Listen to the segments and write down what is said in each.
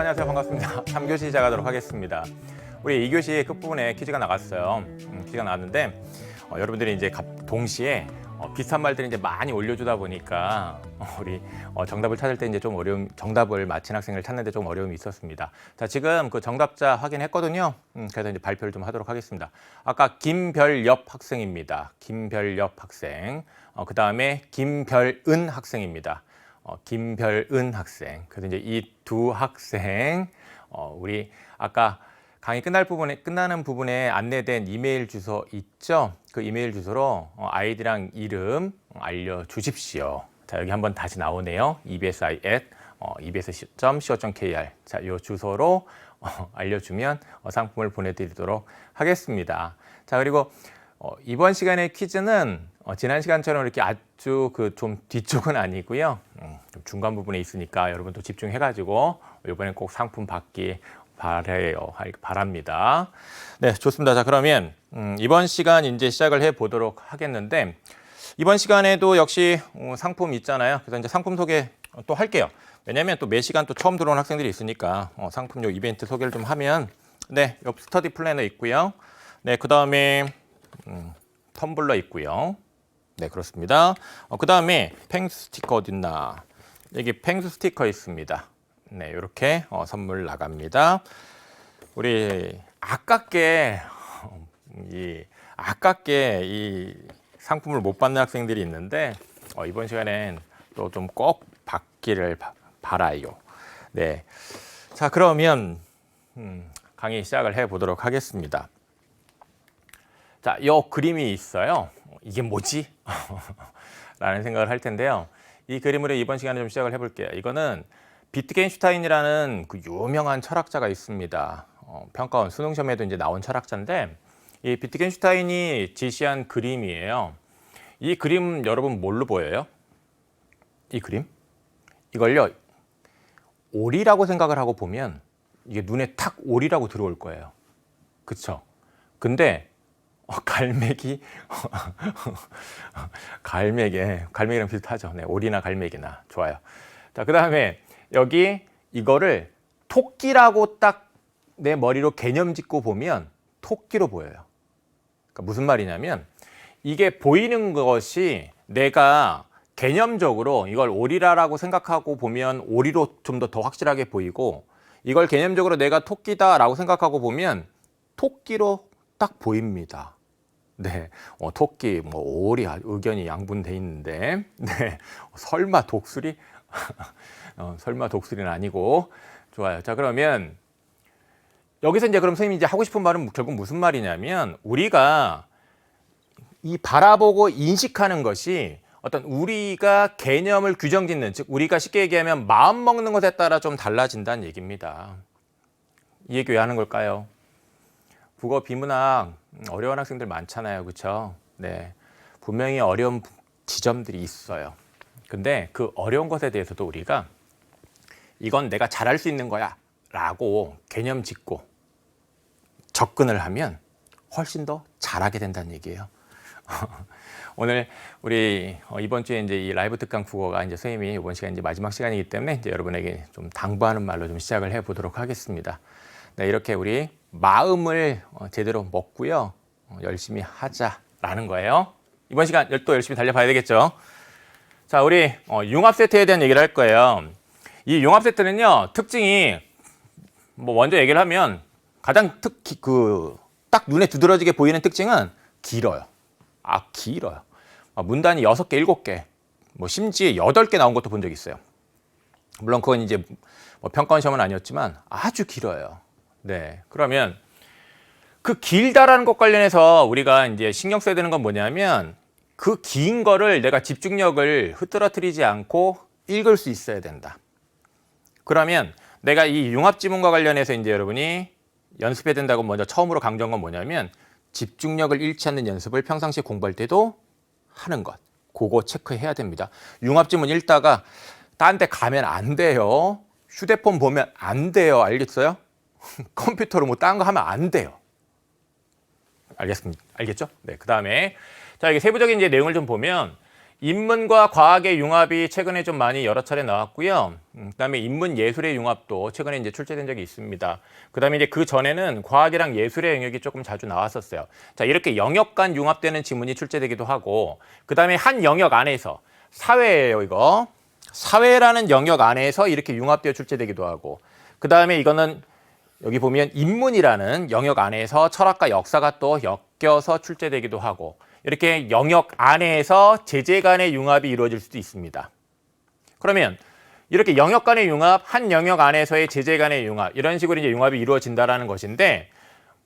안녕하세요. 반갑습니다. 3교시 시작하도록 하겠습니다. 우리 2교시 끝부분에 퀴즈가 나갔어요. 퀴즈가 나왔는데 여러분들이 이제 동시에 비슷한 말들을 이제 많이 올려주다 보니까 우리 정답을 찾을 때 이제 좀 정답을 맞힌 학생을 찾는데 좀 어려움이 있었습니다. 자, 지금 그 정답자 확인했거든요. 그래서 이제 발표를 좀 하도록 하겠습니다. 아까 김별엽 학생입니다. 김별엽 학생. 그 다음에 김별은 학생입니다. 김별은 학생. 그래서 이제 이 두 학생, 우리 아까 강의 끝나는 부분에 안내된 이메일 주소 있죠? 그 이메일 주소로 아이디랑 이름 알려주십시오. 자, 여기 한번 다시 나오네요. ebsi@ebs.co.kr. 자, 이 주소로 알려주면 상품을 보내드리도록 하겠습니다. 자, 그리고 이번 시간의 퀴즈는 지난 시간처럼 이렇게 아주 좀 뒤쪽은 아니고요. 좀 중간 부분에 있으니까 여러분도 집중해가지고 이번엔 꼭 상품 받기 바랍니다. 네, 좋습니다. 자, 그러면 이번 시간 이제 시작을 해 보도록 하겠는데 이번 시간에도 역시 상품 있잖아요. 그래서 이제 상품 소개 또 할게요. 왜냐하면 또 매 시간 또 처음 들어온 학생들이 있으니까 상품 요 이벤트 소개를 좀 하면 네, 옆 스터디 플래너 있고요. 네, 그 다음에 텀블러 있고요. 네, 그렇습니다. 그 다음에 펭수 스티커 어딨나? 여기 펭수 스티커 있습니다. 네, 이렇게 선물 나갑니다. 우리 아깝게 이 상품을 못 받는 학생들이 있는데 이번 시간엔 또 좀 꼭 받기를 바라요. 네, 자, 그러면 강의 시작을 해 보도록 하겠습니다. 자, 이 그림이 있어요. 이게 뭐지? 라는 생각을 할 텐데요. 이 그림으로 이번 시간에 좀 시작을 해볼게요. 이거는 비트겐슈타인이라는 그 유명한 철학자가 있습니다. 평가원 수능 시험에도 이제 나온 철학자인데 이 비트겐슈타인이 제시한 그림이에요. 이 그림 여러분 뭘로 보여요? 이 그림? 이걸요, 오리라고 생각을 하고 보면 이게 눈에 탁 오리라고 들어올 거예요. 그쵸? 근데 갈매기랑 비슷하죠. 네, 오리나 갈매기나 좋아요. 자, 그 다음에 여기 이거를 토끼라고 딱 내 머리로 개념 짓고 보면 토끼로 보여요. 그러니까 무슨 말이냐면 이게 보이는 것이 내가 개념적으로 이걸 오리라고 생각하고 보면 오리로 좀 더 확실하게 보이고 이걸 개념적으로 내가 토끼다라고 생각하고 보면 토끼로 딱 보입니다. 네, 토끼, 오리 의견이 양분돼 있는데, 네, 설마 독수리? 설마 독수리는 아니고 좋아요. 자, 그러면 여기서 이제 그럼 선생님이 이제 하고 싶은 말은 결국 무슨 말이냐면 우리가 이 바라보고 인식하는 것이 어떤 우리가 개념을 규정짓는, 즉 우리가 쉽게 얘기하면 마음 먹는 것에 따라 좀 달라진다는 얘기입니다. 이 얘기 왜 하는 걸까요? 국어 비문학 어려운 학생들 많잖아요. 그렇죠? 네, 분명히 어려운 지점들이 있어요. 근데 그 어려운 것에 대해서도 우리가 이건 내가 잘할 수 있는 거야 라고 개념 짓고 접근을 하면 훨씬 더 잘하게 된다는 얘기예요. 오늘 우리 이번 주에 이제 이 라이브 특강 국어가 이제 선생님이 이번 시간 이제 마지막 시간이기 때문에 이제 여러분에게 좀 당부하는 말로 좀 시작을 해 보도록 하겠습니다. 네, 이렇게 우리 마음을 제대로 먹고요. 열심히 하자라는 거예요. 이번 시간 또 열심히 달려봐야 되겠죠. 자, 우리 융합 세트에 대한 얘기를 할 거예요. 이 융합 세트는요, 특징이 먼저 얘기를 하면 가장 딱 눈에 두드러지게 보이는 특징은 길어요. 길어요. 문단이 6개, 7개, 심지어 8개 나온 것도 본 적 있어요. 물론 그건 이제 평가원 시험은 아니었지만 아주 길어요. 네, 그러면 그 길다라는 것 관련해서 우리가 이제 신경 써야 되는 건 뭐냐면 그 긴 거를 내가 집중력을 흐트러뜨리지 않고 읽을 수 있어야 된다. 그러면 내가 이 융합 지문과 관련해서 이제 여러분이 연습해야 된다고 먼저 처음으로 강조한 건 뭐냐면 집중력을 잃지 않는 연습을 평상시에 공부할 때도 하는 것. 그거 체크해야 됩니다. 융합 지문 읽다가 딴 데 가면 안 돼요. 휴대폰 보면 안 돼요. 알겠어요? 컴퓨터로 딴 거 하면 안 돼요. 알겠죠? 네, 그 다음에 자, 이게 세부적인 이제 내용을 좀 보면 인문과 과학의 융합이 최근에 좀 많이 여러 차례 나왔고요. 그다음에 인문 예술의 융합도 최근에 이제 출제된 적이 있습니다. 그다음에 이제 그 전에는 과학이랑 예술의 영역이 조금 자주 나왔었어요. 자, 이렇게 영역 간 융합되는 지문이 출제되기도 하고, 그다음에 한 영역 안에서 사회예요, 이거. 사회라는 영역 안에서 이렇게 융합되어 출제되기도 하고, 그다음에 이거는 여기 보면 인문이라는 영역 안에서 철학과 역사가 또 엮여서 출제되기도 하고, 이렇게 영역 안에서 제재 간의 융합이 이루어질 수도 있습니다. 그러면 이렇게 영역 간의 융합, 한 영역 안에서의 제재 간의 융합, 이런 식으로 이제 융합이 이루어진다라는 것인데,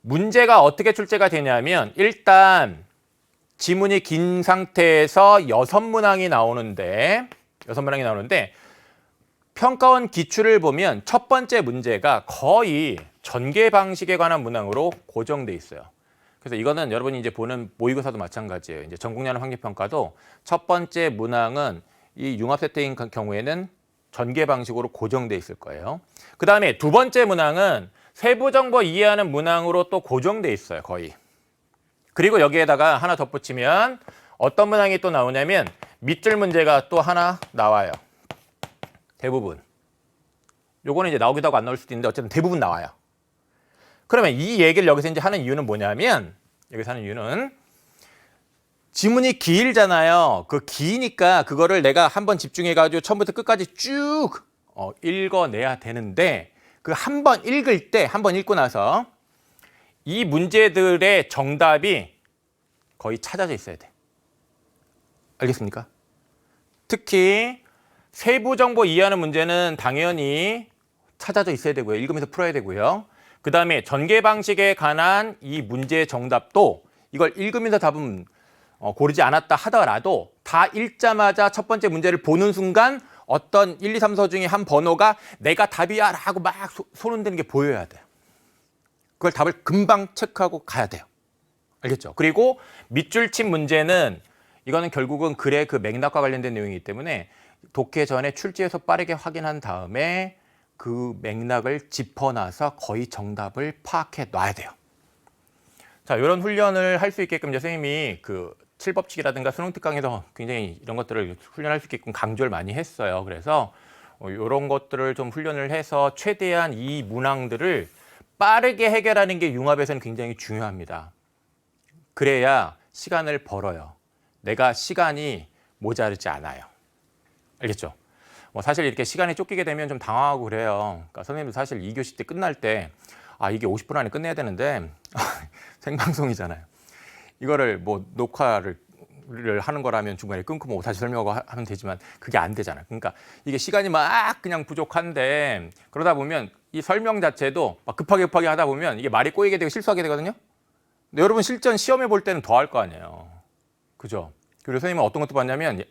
문제가 어떻게 출제가 되냐면, 일단 지문이 긴 상태에서 6문항이 나오는데 평가원 기출을 보면 첫 번째 문제가 거의 전개 방식에 관한 문항으로 고정돼 있어요. 그래서 이거는 여러분이 이제 보는 모의고사도 마찬가지예요. 이제 전국연합 학력평가도 첫 번째 문항은 이 융합 세트인 경우에는 전개 방식으로 고정돼 있을 거예요. 그 다음에 두 번째 문항은 세부 정보 이해하는 문항으로 또 고정돼 있어요, 거의. 그리고 여기에다가 하나 덧붙이면 어떤 문항이 또 나오냐면 밑줄 문제가 또 하나 나와요. 대부분. 요거는 이제 나오기도 하고 안 나올 수도 있는데 어쨌든 대부분 나와요. 그러면 이 얘기를 여기서 이제 하는 이유는 뭐냐면, 여기서 하는 이유는 지문이 길잖아요. 그 기니까 그거를 내가 한번 집중해가지고 처음부터 끝까지 쭉 읽어내야 되는데, 그 한 번 읽을 때, 한 번 읽고 나서 이 문제들의 정답이 거의 찾아져 있어야 돼. 알겠습니까? 특히 세부 정보 이해하는 문제는 당연히 찾아져 있어야 되고요. 읽으면서 풀어야 되고요. 그 다음에 전개 방식에 관한 이 문제의 정답도 이걸 읽으면서 답은 고르지 않았다 하더라도 다 읽자마자 첫 번째 문제를 보는 순간 어떤 1, 2, 3, 4 중에 한 번호가 내가 답이야 라고 막 손 흔드는 게 보여야 돼요. 그걸 답을 금방 체크하고 가야 돼요. 알겠죠? 그리고 밑줄 친 문제는 이거는 결국은 글의 그 맥락과 관련된 내용이기 때문에 독해 전에 출제해서 빠르게 확인한 다음에 그 맥락을 짚어놔서 거의 정답을 파악해 놔야 돼요. 자, 이런 훈련을 할 수 있게끔 이제 선생님이 그 7법칙이라든가 수능 특강에서 굉장히 이런 것들을 훈련할 수 있게끔 강조를 많이 했어요. 그래서 이런 것들을 좀 훈련을 해서 최대한 이 문항들을 빠르게 해결하는 게 융합에서는 굉장히 중요합니다. 그래야 시간을 벌어요. 내가 시간이 모자르지 않아요. 알겠죠? 사실 이렇게 시간이 쫓기게 되면 좀 당황하고 그래요. 그러니까 선생님도 사실 2교시 때 끝날 때 이게 50분 안에 끝내야 되는데 생방송이잖아요. 이거를 뭐 녹화를 하는 거라면 중간에 끊고 뭐 다시 설명하고 하면 되지만 그게 안 되잖아요. 그러니까 이게 시간이 막 그냥 부족한데 그러다 보면 이 설명 자체도 막 급하게 하다 보면 이게 말이 꼬이게 되고 실수하게 되거든요. 근데 여러분 실전 시험에 볼 때는 더 할 거 아니에요. 그죠? 그리고 선생님은 어떤 것도 봤냐면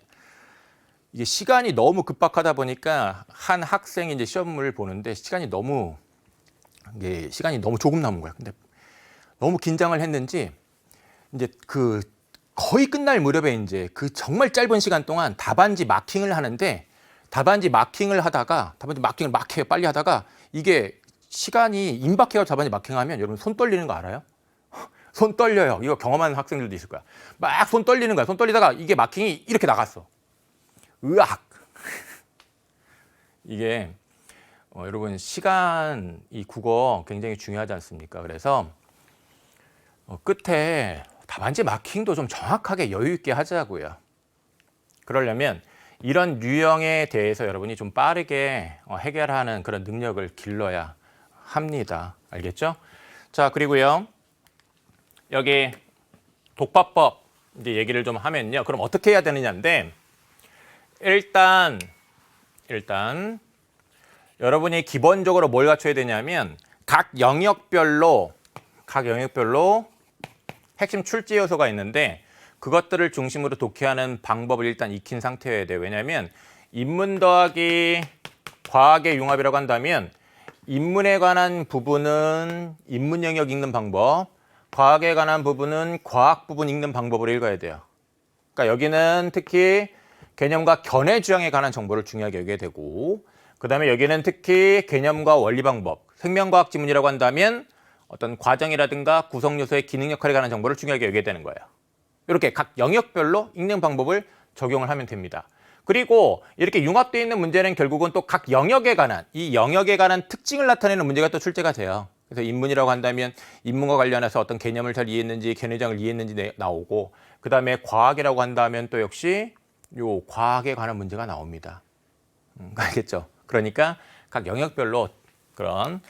이게 시간이 너무 급박하다 보니까 한 학생이 이제 시험을 보는데 시간이 너무 조금 남은 거야. 근데 너무 긴장을 했는지 이제 그 거의 끝날 무렵에 이제 그 정말 짧은 시간 동안 답안지 마킹을 하는데 답안지 마킹을 막 해요. 빨리 하다가 이게 시간이 임박해서 답안지 마킹하면 여러분 손 떨리는 거 알아요? 손 떨려요. 이거 경험하는 학생들도 있을 거야. 막 손 떨리는 거야. 손 떨리다가 이게 마킹이 이렇게 나갔어. 으악! 이게 여러분 시간, 이 국어 굉장히 중요하지 않습니까? 그래서 끝에 답안지 마킹도 좀 정확하게 여유 있게 하자고요. 그러려면 이런 유형에 대해서 여러분이 좀 빠르게 해결하는 그런 능력을 길러야 합니다. 알겠죠? 자, 그리고요. 여기 독파법 이제 얘기를 좀 하면요. 그럼 어떻게 해야 되느냐인데 일단 여러분이 기본적으로 뭘 갖춰야 되냐면 각 영역별로 핵심 출제 요소가 있는데 그것들을 중심으로 독해하는 방법을 일단 익힌 상태여야 돼요. 왜냐하면 인문 더하기 과학의 융합이라고 한다면 인문에 관한 부분은 인문 영역 읽는 방법, 과학에 관한 부분은 과학 부분 읽는 방법으로 읽어야 돼요. 그러니까 여기는 특히 개념과 견해 주장에 관한 정보를 중요하게 여겨야 되고 그 다음에 여기는 특히 개념과 원리 방법, 생명과학 지문이라고 한다면 어떤 과정이라든가 구성 요소의 기능 역할에 관한 정보를 중요하게 여겨야 되는 거예요. 이렇게 각 영역별로 읽는 방법을 적용을 하면 됩니다. 그리고 이렇게 융합되어 있는 문제는 결국은 또 각 영역에 관한 이 영역에 관한 특징을 나타내는 문제가 또 출제가 돼요. 그래서 인문이라고 한다면 인문과 관련해서 어떤 개념을 잘 이해했는지 개념장을 이해했는지 나오고 그다음에 과학이라고 한다면 또 역시 요 과학에 관한 문제가 나옵니다. 알겠죠? 그러니까 각 영역별로 그런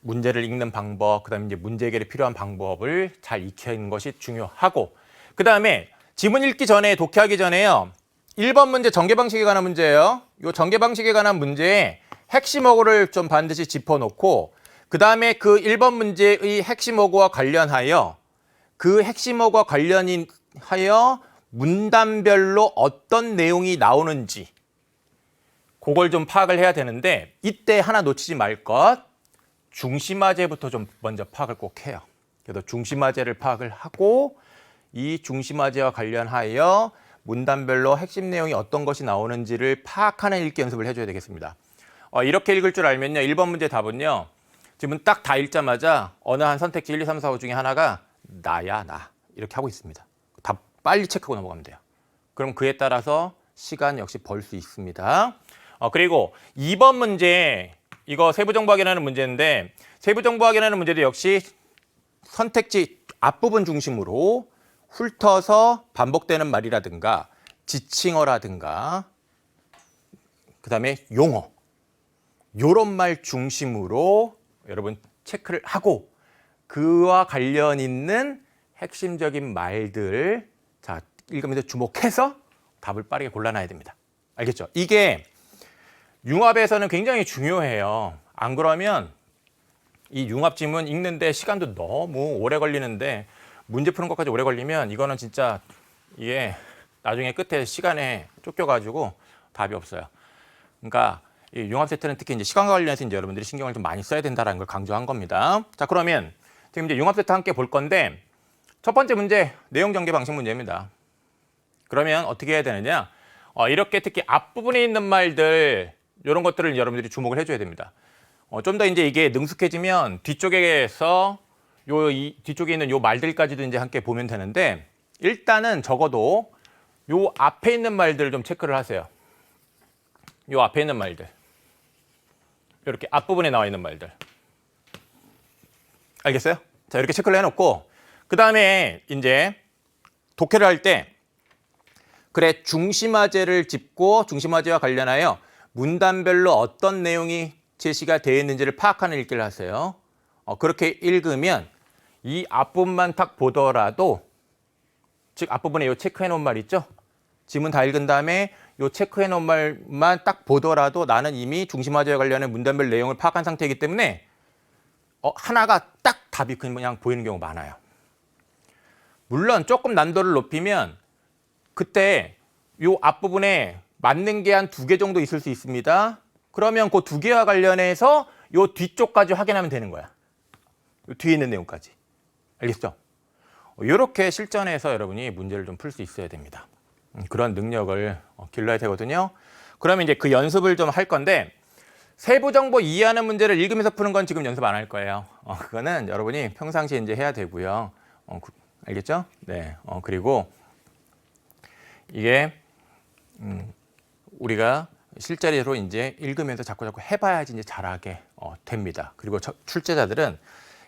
문제를 읽는 방법, 그다음에 이제 문제 해결에 필요한 방법을 잘 익히는 것이 중요하고 그다음에 지문 읽기 전에 독해하기 전에요. 1번 문제 전개 방식에 관한 문제예요. 요 전개 방식에 관한 문제에 핵심 어구를 좀 반드시 짚어놓고 그다음에 그 1번 문제의 핵심 어구와 관련하여 그 핵심 어구와 관련하여 문단별로 어떤 내용이 나오는지 그걸 좀 파악을 해야 되는데 이때 하나 놓치지 말 것 중심화제부터 좀 먼저 파악을 꼭 해요. 그래서 중심화제를 파악을 하고 이 중심화제와 관련하여 문단별로 핵심 내용이 어떤 것이 나오는지를 파악하는 읽기 연습을 해줘야 되겠습니다. 이렇게 읽을 줄 알면요. 1번 문제 답은요. 지금 딱 다 읽자마자 어느 한 선택지 1, 2, 3, 4, 5 중에 하나가 나야 나 이렇게 하고 있습니다. 답 빨리 체크하고 넘어가면 돼요. 그럼 그에 따라서 시간 역시 벌 수 있습니다. 그리고 2번 문제 이거 세부정보 확인하는 문제인데 세부정보 확인하는 문제도 역시 선택지 앞부분 중심으로 훑어서 반복되는 말이라든가 지칭어라든가 그다음에 용어 요런 말 중심으로 여러분 체크를 하고 그와 관련 있는 핵심적인 말들 자 읽으면서 주목해서 답을 빠르게 골라놔야 됩니다. 알겠죠? 이게 융합에서는 굉장히 중요해요. 안 그러면 이 융합 지문 읽는데 시간도 너무 오래 걸리는데 문제 푸는 것까지 오래 걸리면 이거는 진짜 이게 나중에 끝에 시간에 쫓겨가지고 답이 없어요. 그러니까 이 융합 세트는 특히 이제 시간과 관련해서 이제 여러분들이 신경을 좀 많이 써야 된다는 걸 강조한 겁니다. 자, 그러면 지금 이제 융합 세트 함께 볼 건데 첫 번째 문제 내용 전개 방식 문제입니다. 그러면 어떻게 해야 되느냐? 이렇게 특히 앞부분에 있는 말들 이런 것들을 여러분들이 주목을 해줘야 됩니다. 좀 더 이제 이게 능숙해지면 뒤쪽에서 뒤쪽에 있는 요 말들까지도 이제 함께 보면 되는데 일단은 적어도 요 앞에 있는 말들을 좀 체크를 하세요. 요 앞에 있는 말들. 이렇게 앞부분에 나와 있는 말들. 알겠어요? 자, 이렇게 체크를 해놓고 그 다음에 이제 독해를 할 때 그래 중심화제를 짚고 중심화제와 관련하여 문단별로 어떤 내용이 제시가 되어 있는지를 파악하는 읽기를 하세요. 그렇게 읽으면 이 앞부분만 딱 보더라도 즉 앞부분에 요 체크해 놓은 말 있죠? 지문 다 읽은 다음에 요 체크해 놓은 말만 딱 보더라도 나는 이미 중심화제와 관련한 문단별 내용을 파악한 상태이기 때문에 하나가 딱 답이 그냥 보이는 경우가 많아요. 물론 조금 난도를 높이면 그때 요 앞부분에 맞는 게 한 2개 정도 있을 수 있습니다. 그러면 그 2개와 관련해서 요 뒤쪽까지 확인하면 되는 거야. 요 뒤에 있는 내용까지. 알겠죠? 이렇게 실전에서 여러분이 문제를 좀 풀 수 있어야 됩니다. 그런 능력을 길러야 되거든요. 그러면 이제 그 연습을 좀 할 건데 세부 정보 이해하는 문제를 읽으면서 푸는 건 지금 연습 안 할 거예요. 그거는 여러분이 평상시에 이제 해야 되고요. 알겠죠? 네. 그리고 이게 우리가 실제로 이제 읽으면서 자꾸 해봐야지 이제 잘하게 됩니다. 그리고 출제자들은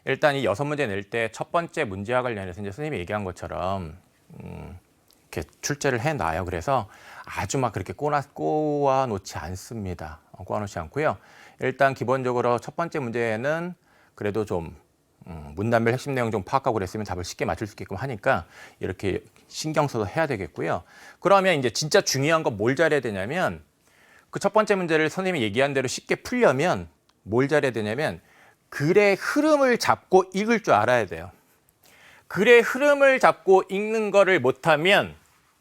일단 이 6문제 낼 때 첫 번째 문제와 관련해서 이제 선생님이 얘기한 것처럼 이렇게 출제를 해놔요. 그래서 아주 막 그렇게 꼬아놓지 않습니다. 꼬아놓지 않고요. 일단 기본적으로 첫 번째 문제는 그래도 좀 문단별 핵심 내용 좀 파악하고 그랬으면 답을 쉽게 맞출 수 있게끔 하니까 이렇게 신경 써서 해야 되겠고요. 그러면 이제 진짜 중요한 건 뭘 잘해야 되냐면 그 첫 번째 문제를 선생님이 얘기한 대로 쉽게 풀려면 뭘 잘해야 되냐면 글의 흐름을 잡고 읽을 줄 알아야 돼요. 글의 흐름을 잡고 읽는 거를 못하면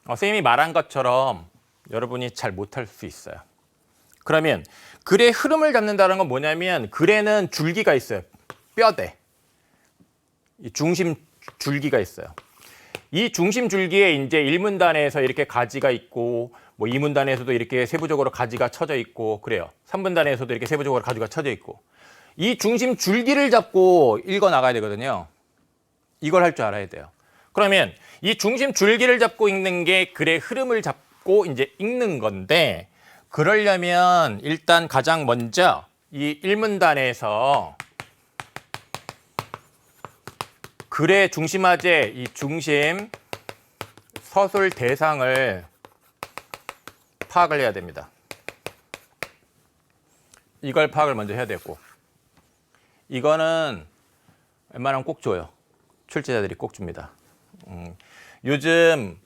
선생님이 말한 것처럼 여러분이 잘 못할 수 있어요. 그러면 글의 흐름을 잡는다는 건 뭐냐면 글에는 줄기가 있어요. 뼈대. 이 중심 줄기가 있어요. 이 중심 줄기에 이제 1문단에서 이렇게 가지가 있고 뭐 2문단에서도 이렇게 세부적으로 가지가 쳐져 있고 그래요. 3분단에서도 이렇게 세부적으로 가지가 쳐져 있고 이 중심 줄기를 잡고 읽어 나가야 되거든요. 이걸 할 줄 알아야 돼요. 그러면 이 중심 줄기를 잡고 읽는 게 글의 흐름을 읽고 이제 읽는 건데 그러려면 일단 가장 먼저 이 일문단에서 글의 중심화제, 이 중심 서술 대상을 파악을 해야 됩니다. 이걸 파악을 먼저 해야 되고 이거는 웬만하면 꼭 줘요. 출제자들이 꼭 줍니다. 요즘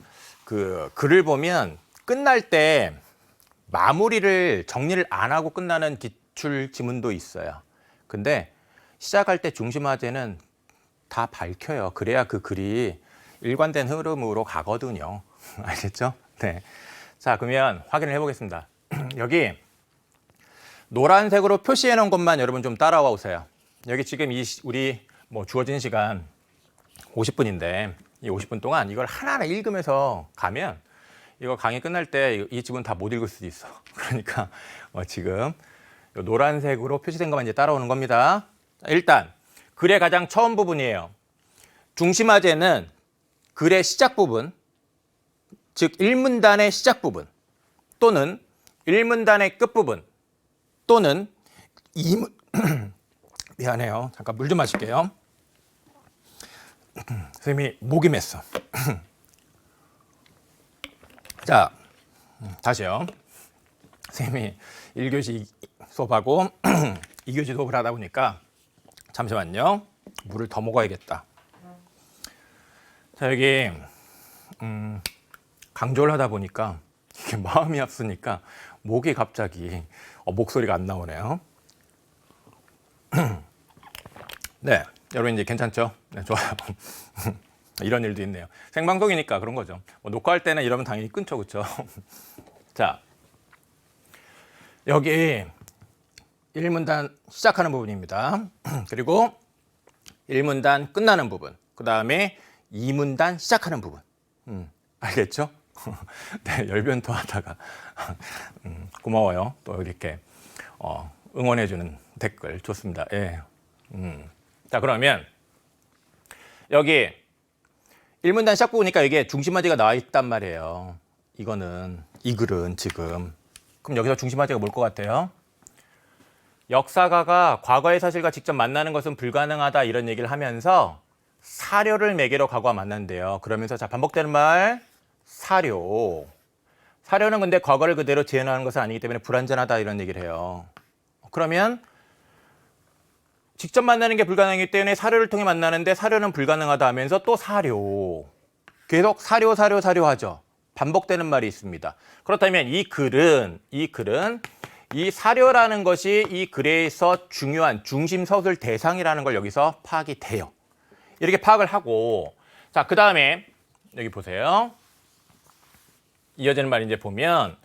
그 글을 보면 끝날 때 마무리를 정리를 안 하고 끝나는 기출 지문도 있어요. 근데 시작할 때 중심화제는 다 밝혀요. 그래야 그 글이 일관된 흐름으로 가거든요. 알겠죠? 네. 자, 그러면 확인을 해보겠습니다. 여기 노란색으로 표시해 놓은 것만 여러분 좀 따라와 오세요. 여기 지금 우리 주어진 시간 50분인데 이 50분 동안 이걸 하나하나 읽으면서 가면 이거 강의 끝날 때 이 지문 다 못 읽을 수도 있어. 그러니까 지금 노란색으로 표시된 것만 이제 따라오는 겁니다. 일단 글의 가장 처음 부분이에요. 중심화제는 글의 시작 부분, 즉 1문단의 시작 부분 또는 1문단의 끝 부분 또는 미안해요. 잠깐 물 좀 마실게요. 선생님이 목이 맸어. 자, 다시요. 선생님이 1교시 수업하고 2교시 수업을 하다 보니까 잠시만요. 물을 더 먹어야겠다. 자, 여기 강조를 하다 보니까 이게 마음이 아프니까 목이 갑자기 목소리가 안 나오네요. 네, 여러분 이제 괜찮죠? 네, 좋아요. 이런 일도 있네요. 생방송이니까 그런 거죠. 녹화할 때는 이러면 당연히 끊죠, 그렇죠? 자, 여기 1문단 시작하는 부분입니다. 그리고 1문단 끝나는 부분, 그 다음에 2문단 시작하는 부분. 알겠죠? 네, 열변토 하다가 고마워요. 또 이렇게 응원해주는 댓글 좋습니다. 예. 자, 그러면 여기 1문단 시작 부분이니까 이게 중심화제가 나와 있단 말이에요. 이거는 이 글은 지금 그럼 여기서 중심화제가 뭘 것 같아요? 역사가가 과거의 사실과 직접 만나는 것은 불가능하다 이런 얘기를 하면서 사료를 매개로 과거와 만난대요. 그러면서 자 반복되는 말 사료. 사료는 근데 과거를 그대로 재현하는 것은 아니기 때문에 불완전하다 이런 얘기를 해요. 그러면 직접 만나는 게 불가능하기 때문에 사료를 통해 만나는데 사료는 불가능하다 하면서 또 사료. 계속 사료 하죠. 반복되는 말이 있습니다. 그렇다면 이 글은 이 사료라는 것이 이 글에서 중요한 중심 서술 대상이라는 걸 여기서 파악이 돼요. 이렇게 파악을 하고 자, 그 다음에 여기 보세요. 이어지는 말 이제 보면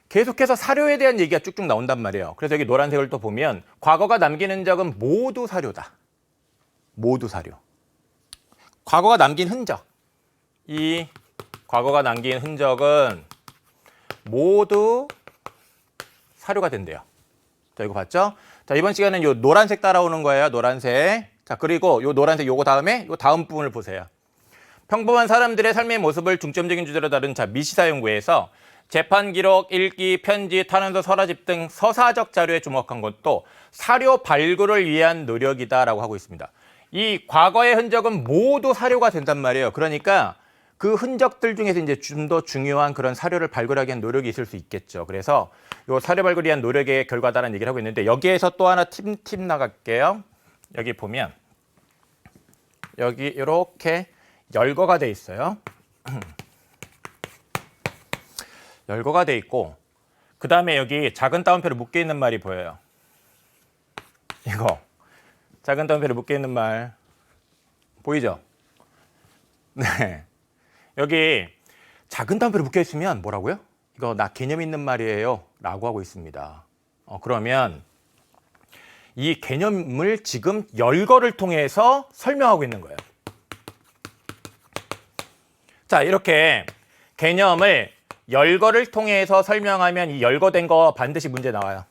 계속해서 사료에 대한 얘기가 쭉쭉 나온단 말이에요. 그래서 여기 노란색을 또 보면 과거가 남긴 흔적은 모두 사료다. 모두 사료. 과거가 남긴 흔적. 이 과거가 남긴 흔적은 모두 사료가 된대요. 자, 이거 봤죠? 자, 이번 시간은 요 노란색 따라오는 거예요. 노란색. 자, 그리고 요 노란색 요거 다음에 요 다음 부분을 보세요. 평범한 사람들의 삶의 모습을 중점적인 주제로 다룬 자 미시사 연구에서 재판 기록, 일기, 편지, 탄원서, 서라집 등 서사적 자료에 주목한 것도 사료 발굴을 위한 노력이다라고 하고 있습니다. 이 과거의 흔적은 모두 사료가 된단 말이에요. 그러니까 그 흔적들 중에서 이제 좀 더 중요한 그런 사료를 발굴하기 위한 노력이 있을 수 있겠죠. 그래서 이 사료 발굴을 위한 노력의 결과다라는 얘기를 하고 있는데 여기에서 또 하나 팁 나갈게요. 여기 보면 여기 이렇게 열거가 돼 있어요. 열거가 돼 있고 그 다음에 여기 작은 따옴표로 묶여 있는 말이 보여요. 이거 작은 따옴표로 묶여 있는 말 보이죠? 네. 여기 작은 따옴표로 묶여 있으면 뭐라고요? 이거 나 개념 있는 말이에요 라고 하고 있습니다. 그러면 이 개념을 지금 열거를 통해서 설명하고 있는 거예요. 자, 이렇게 개념을 열거를 통해서 설명하면 이 열거된 거 반드시 문제 나와요.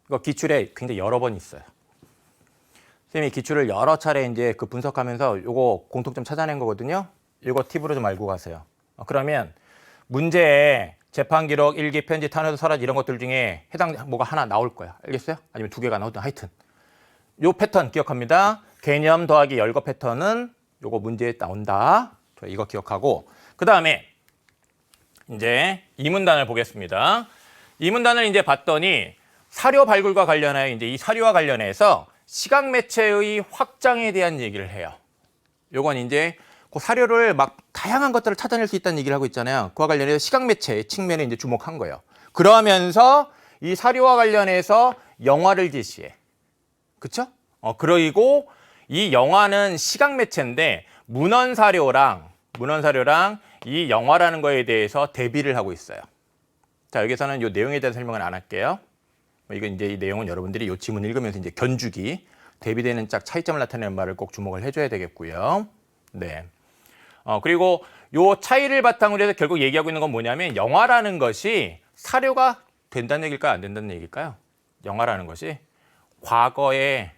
이거 기출에 굉장히 여러 번 있어요. 선생님이 기출을 여러 차례 이제 그 분석하면서 요거 공통점 찾아낸 거거든요. 이거 팁으로 좀 알고 가세요. 그러면 문제에 재판 기록, 일기, 편지, 탄원서, 서랍 이런 것들 중에 해당 뭐가 하나 나올 거야. 알겠어요? 아니면 두 개가 나오든 하여튼. 요 패턴 기억합니다. 개념 더하기 열거 패턴은 요거 문제에 나온다. 이거 기억하고 그 다음에 이제 이 문단을 보겠습니다. 이 문단을 이제 봤더니 사료 발굴과 관련하여 이제 이 사료와 관련해서 시각 매체의 확장에 대한 얘기를 해요. 요건 이제 그 사료를 막 다양한 것들을 찾아낼 수 있다는 얘기를 하고 있잖아요. 그와 관련해서 시각 매체 측면에 이제 주목한 거예요. 그러면서 이 사료와 관련해서 영화를 제시해. 그쵸? 그리고 이 영화는 시각 매체인데 문헌 사료랑 이 영화라는 거에 대해서 대비를 하고 있어요. 자, 여기서는 이 내용에 대한 설명은 안 할게요. 이거 이제 이 내용은 여러분들이 이 지문 읽으면서 이제 견주기, 대비되는 짝 차이점을 나타내는 말을 꼭 주목을 해줘야 되겠고요. 네. 그리고 요 차이를 바탕으로 해서 결국 얘기하고 있는 건 뭐냐면 영화라는 것이 사료가 된다는 얘기일까요? 안 된다는 얘기일까요? 영화라는 것이 과거의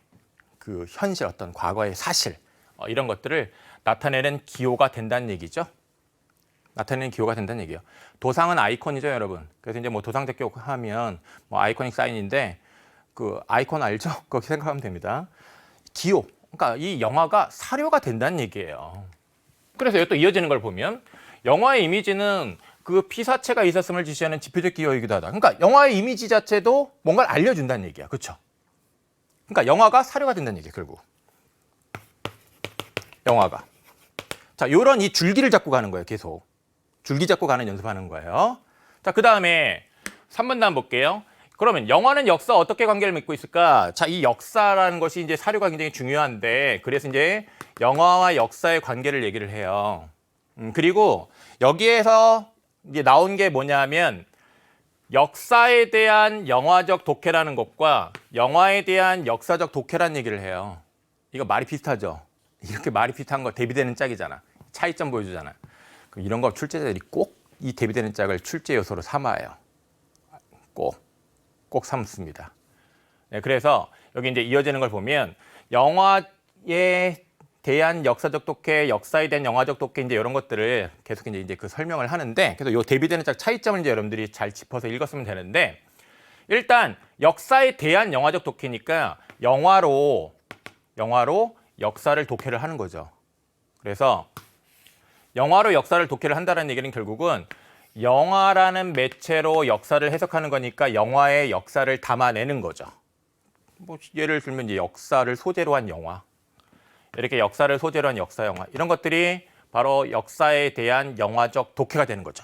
그 현실, 어떤 과거의 사실 이런 것들을 나타내는 기호가 된다는 얘기죠. 나타내는 기호가 된다는 얘기예요. 도상은 아이콘이죠, 여러분. 그래서 이제 뭐 도상적 기호하면 뭐 아이코닉 사인인데 그 아이콘 알죠? 그렇게 생각하면 됩니다. 기호. 그러니까 이 영화가 사료가 된다는 얘기예요. 그래서 또 이어지는 걸 보면 영화의 이미지는 그 피사체가 있었음을 지시하는 지표적 기호이기도 하다. 그러니까 영화의 이미지 자체도 뭔가를 알려준다는 얘기야. 그렇죠? 그러니까 영화가 사료가 된다는 얘기예요, 결국. 영화가. 자, 이런 이 줄기를 잡고 가는 거예요, 계속. 줄기 잡고 가는 연습하는 거예요. 자, 그 다음에 3번단 볼게요. 그러면 영화는 역사 어떻게 관계를 맺고 있을까? 자, 이 역사라는 것이 이제 사료가 굉장히 중요한데, 그래서 이제 영화와 역사의 관계를 얘기를 해요. 그리고 여기에서 이제 나온 게 뭐냐면, 역사에 대한 영화적 독해라는 것과 영화에 대한 역사적 독해라는 얘기를 해요. 이거 말이 비슷하죠? 이렇게 말이 비슷한 거 대비되는 짝이잖아. 차이점 보여주잖아. 그럼 이런 거 출제자들이 꼭 이 대비되는 짝을 출제 요소로 삼아요. 꼭 삼습니다. 네, 그래서 여기 이제 이어지는 걸 보면 영화에 대한 역사적 독해, 역사에 대한 영화적 독해 이제 이런 것들을 계속 이제 그 설명을 하는데, 그래서 요 대비되는 짝 차이점을 이제 여러분들이 잘 짚어서 읽었으면 되는데, 일단 역사에 대한 영화적 독해니까 영화로 역사를 독해를 하는 거죠. 그래서 영화로 역사를 독해를 한다는 얘기는 결국은 영화라는 매체로 역사를 해석하는 거니까 영화의 역사를 담아내는 거죠. 뭐 예를 들면 이제 역사를 소재로 한 영화, 이렇게 역사를 소재로 한 역사 영화, 이런 것들이 바로 역사에 대한 영화적 독해가 되는 거죠.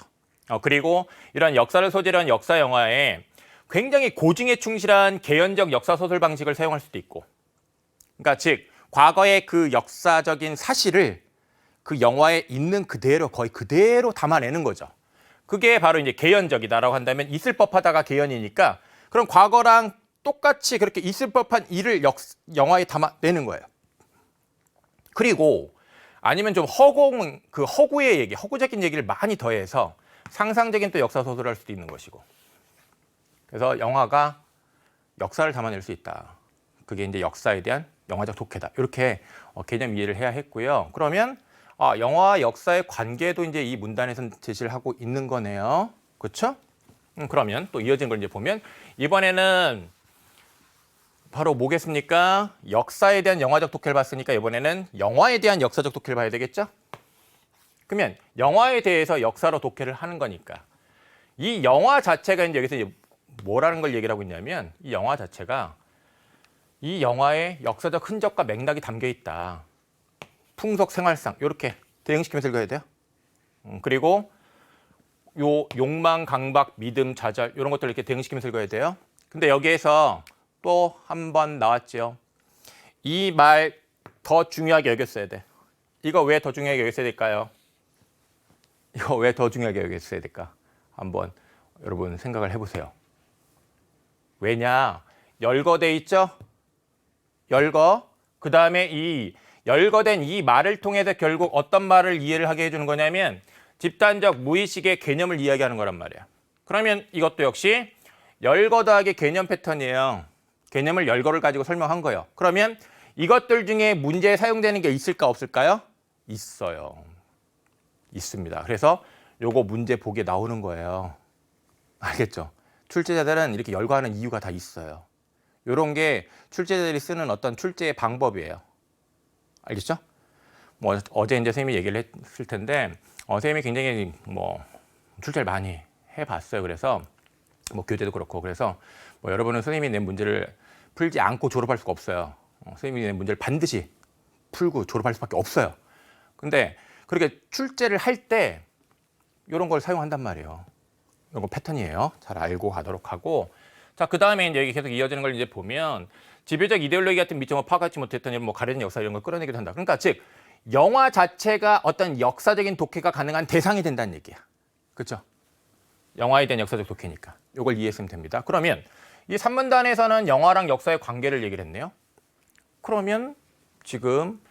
그리고 이런 역사를 소재로 한 역사 영화에 굉장히 고증에 충실한 개연적 역사 소설 방식을 사용할 수도 있고, 그러니까 즉 과거의 그 역사적인 사실을 그 영화에 있는 그대로, 거의 그대로 담아내는 거죠. 그게 바로 이제 개연적이다라고 한다면 있을 법하다가 개연이니까 그럼 과거랑 똑같이 그렇게 있을 법한 일을 영화에 담아내는 거예요. 그리고 아니면 좀 허구의 얘기, 허구적인 얘기를 많이 더해서 상상적인 또 역사 소설을 할 수도 있는 것이고. 그래서 영화가 역사를 담아낼 수 있다. 그게 이제 역사에 대한 영화적 독해다. 이렇게 개념 이해를 해야 했고요. 그러면 영화와 역사의 관계도 이제 이 문단에서 제시를 하고 있는 거네요. 그렇죠? 그러면 또 이어진 걸 이제 보면 이번에는 바로 뭐겠습니까? 역사에 대한 영화적 독해를 봤으니까 이번에는 영화에 대한 역사적 독해를 봐야 되겠죠? 그러면 영화에 대해서 역사로 독해를 하는 거니까 이 영화 자체가 이제 여기서 이제 뭐라는 걸 얘기를 하고 있냐면 이 영화 자체가 이 영화의 역사적 흔적과 맥락이 담겨 있다. 풍속 생활상 이렇게 대응시키면서 읽어야 돼요. 그리고 요 욕망, 강박, 믿음, 좌절 이런 것들 이렇게 대응시키면서 읽어야 돼요. 근데 여기에서 또 한 번 나왔죠. 이 말 더 중요하게 여겼어야 돼. 이거 왜 더 중요하게 여겼어야 될까요? 이거 왜 더 중요하게 여겼어야 될까? 한번 여러분 생각을 해보세요. 왜냐? 열거돼 있죠? 열거. 그 다음에 이 열거된 이 말을 통해서 결국 어떤 말을 이해를 하게 해주는 거냐면 집단적 무의식의 개념을 이야기하는 거란 말이야. 그러면 이것도 역시 열거 더하기 개념 패턴이에요. 개념을 열거를 가지고 설명한 거예요. 그러면 이것들 중에 문제에 사용되는 게 있을까 없을까요? 있어요. 있습니다. 그래서 요거 문제 보기에 나오는 거예요. 알겠죠? 출제자들은 이렇게 열거하는 이유가 다 있어요. 요런 게 출제자들이 쓰는 어떤 출제의 방법이에요. 알겠죠? 뭐 어제 이제 선생님이 얘기를 했을 텐데 선생님이 굉장히 뭐 출제를 많이 해봤어요. 그래서 뭐 교재도 그렇고 그래서 뭐 여러분은 선생님이 낸 문제를 풀지 않고 졸업할 수가 없어요. 선생님이 낸 문제를 반드시 풀고 졸업할 수밖에 없어요. 근데 그렇게 출제를 할 때 이런 걸 사용한단 말이에요. 이런 거 패턴이에요. 잘 알고 가도록 하고 자, 그 다음에 이제 여기 계속 이어지는 걸 이제 보면 지배적 이데올로기 같은 미점을 파악하지 못했던 이런 뭐 가려진 역사 이런 걸 끌어내기도 한다. 그러니까 즉 영화 자체가 어떤 역사적인 독해가 가능한 대상이 된다는 얘기야. 그렇죠? 영화에 대한 역사적 독해니까. 이걸 이해했으면 됩니다. 그러면 이 3문단에서는 영화랑 역사의 관계를 얘기를 했네요. 그러면 지금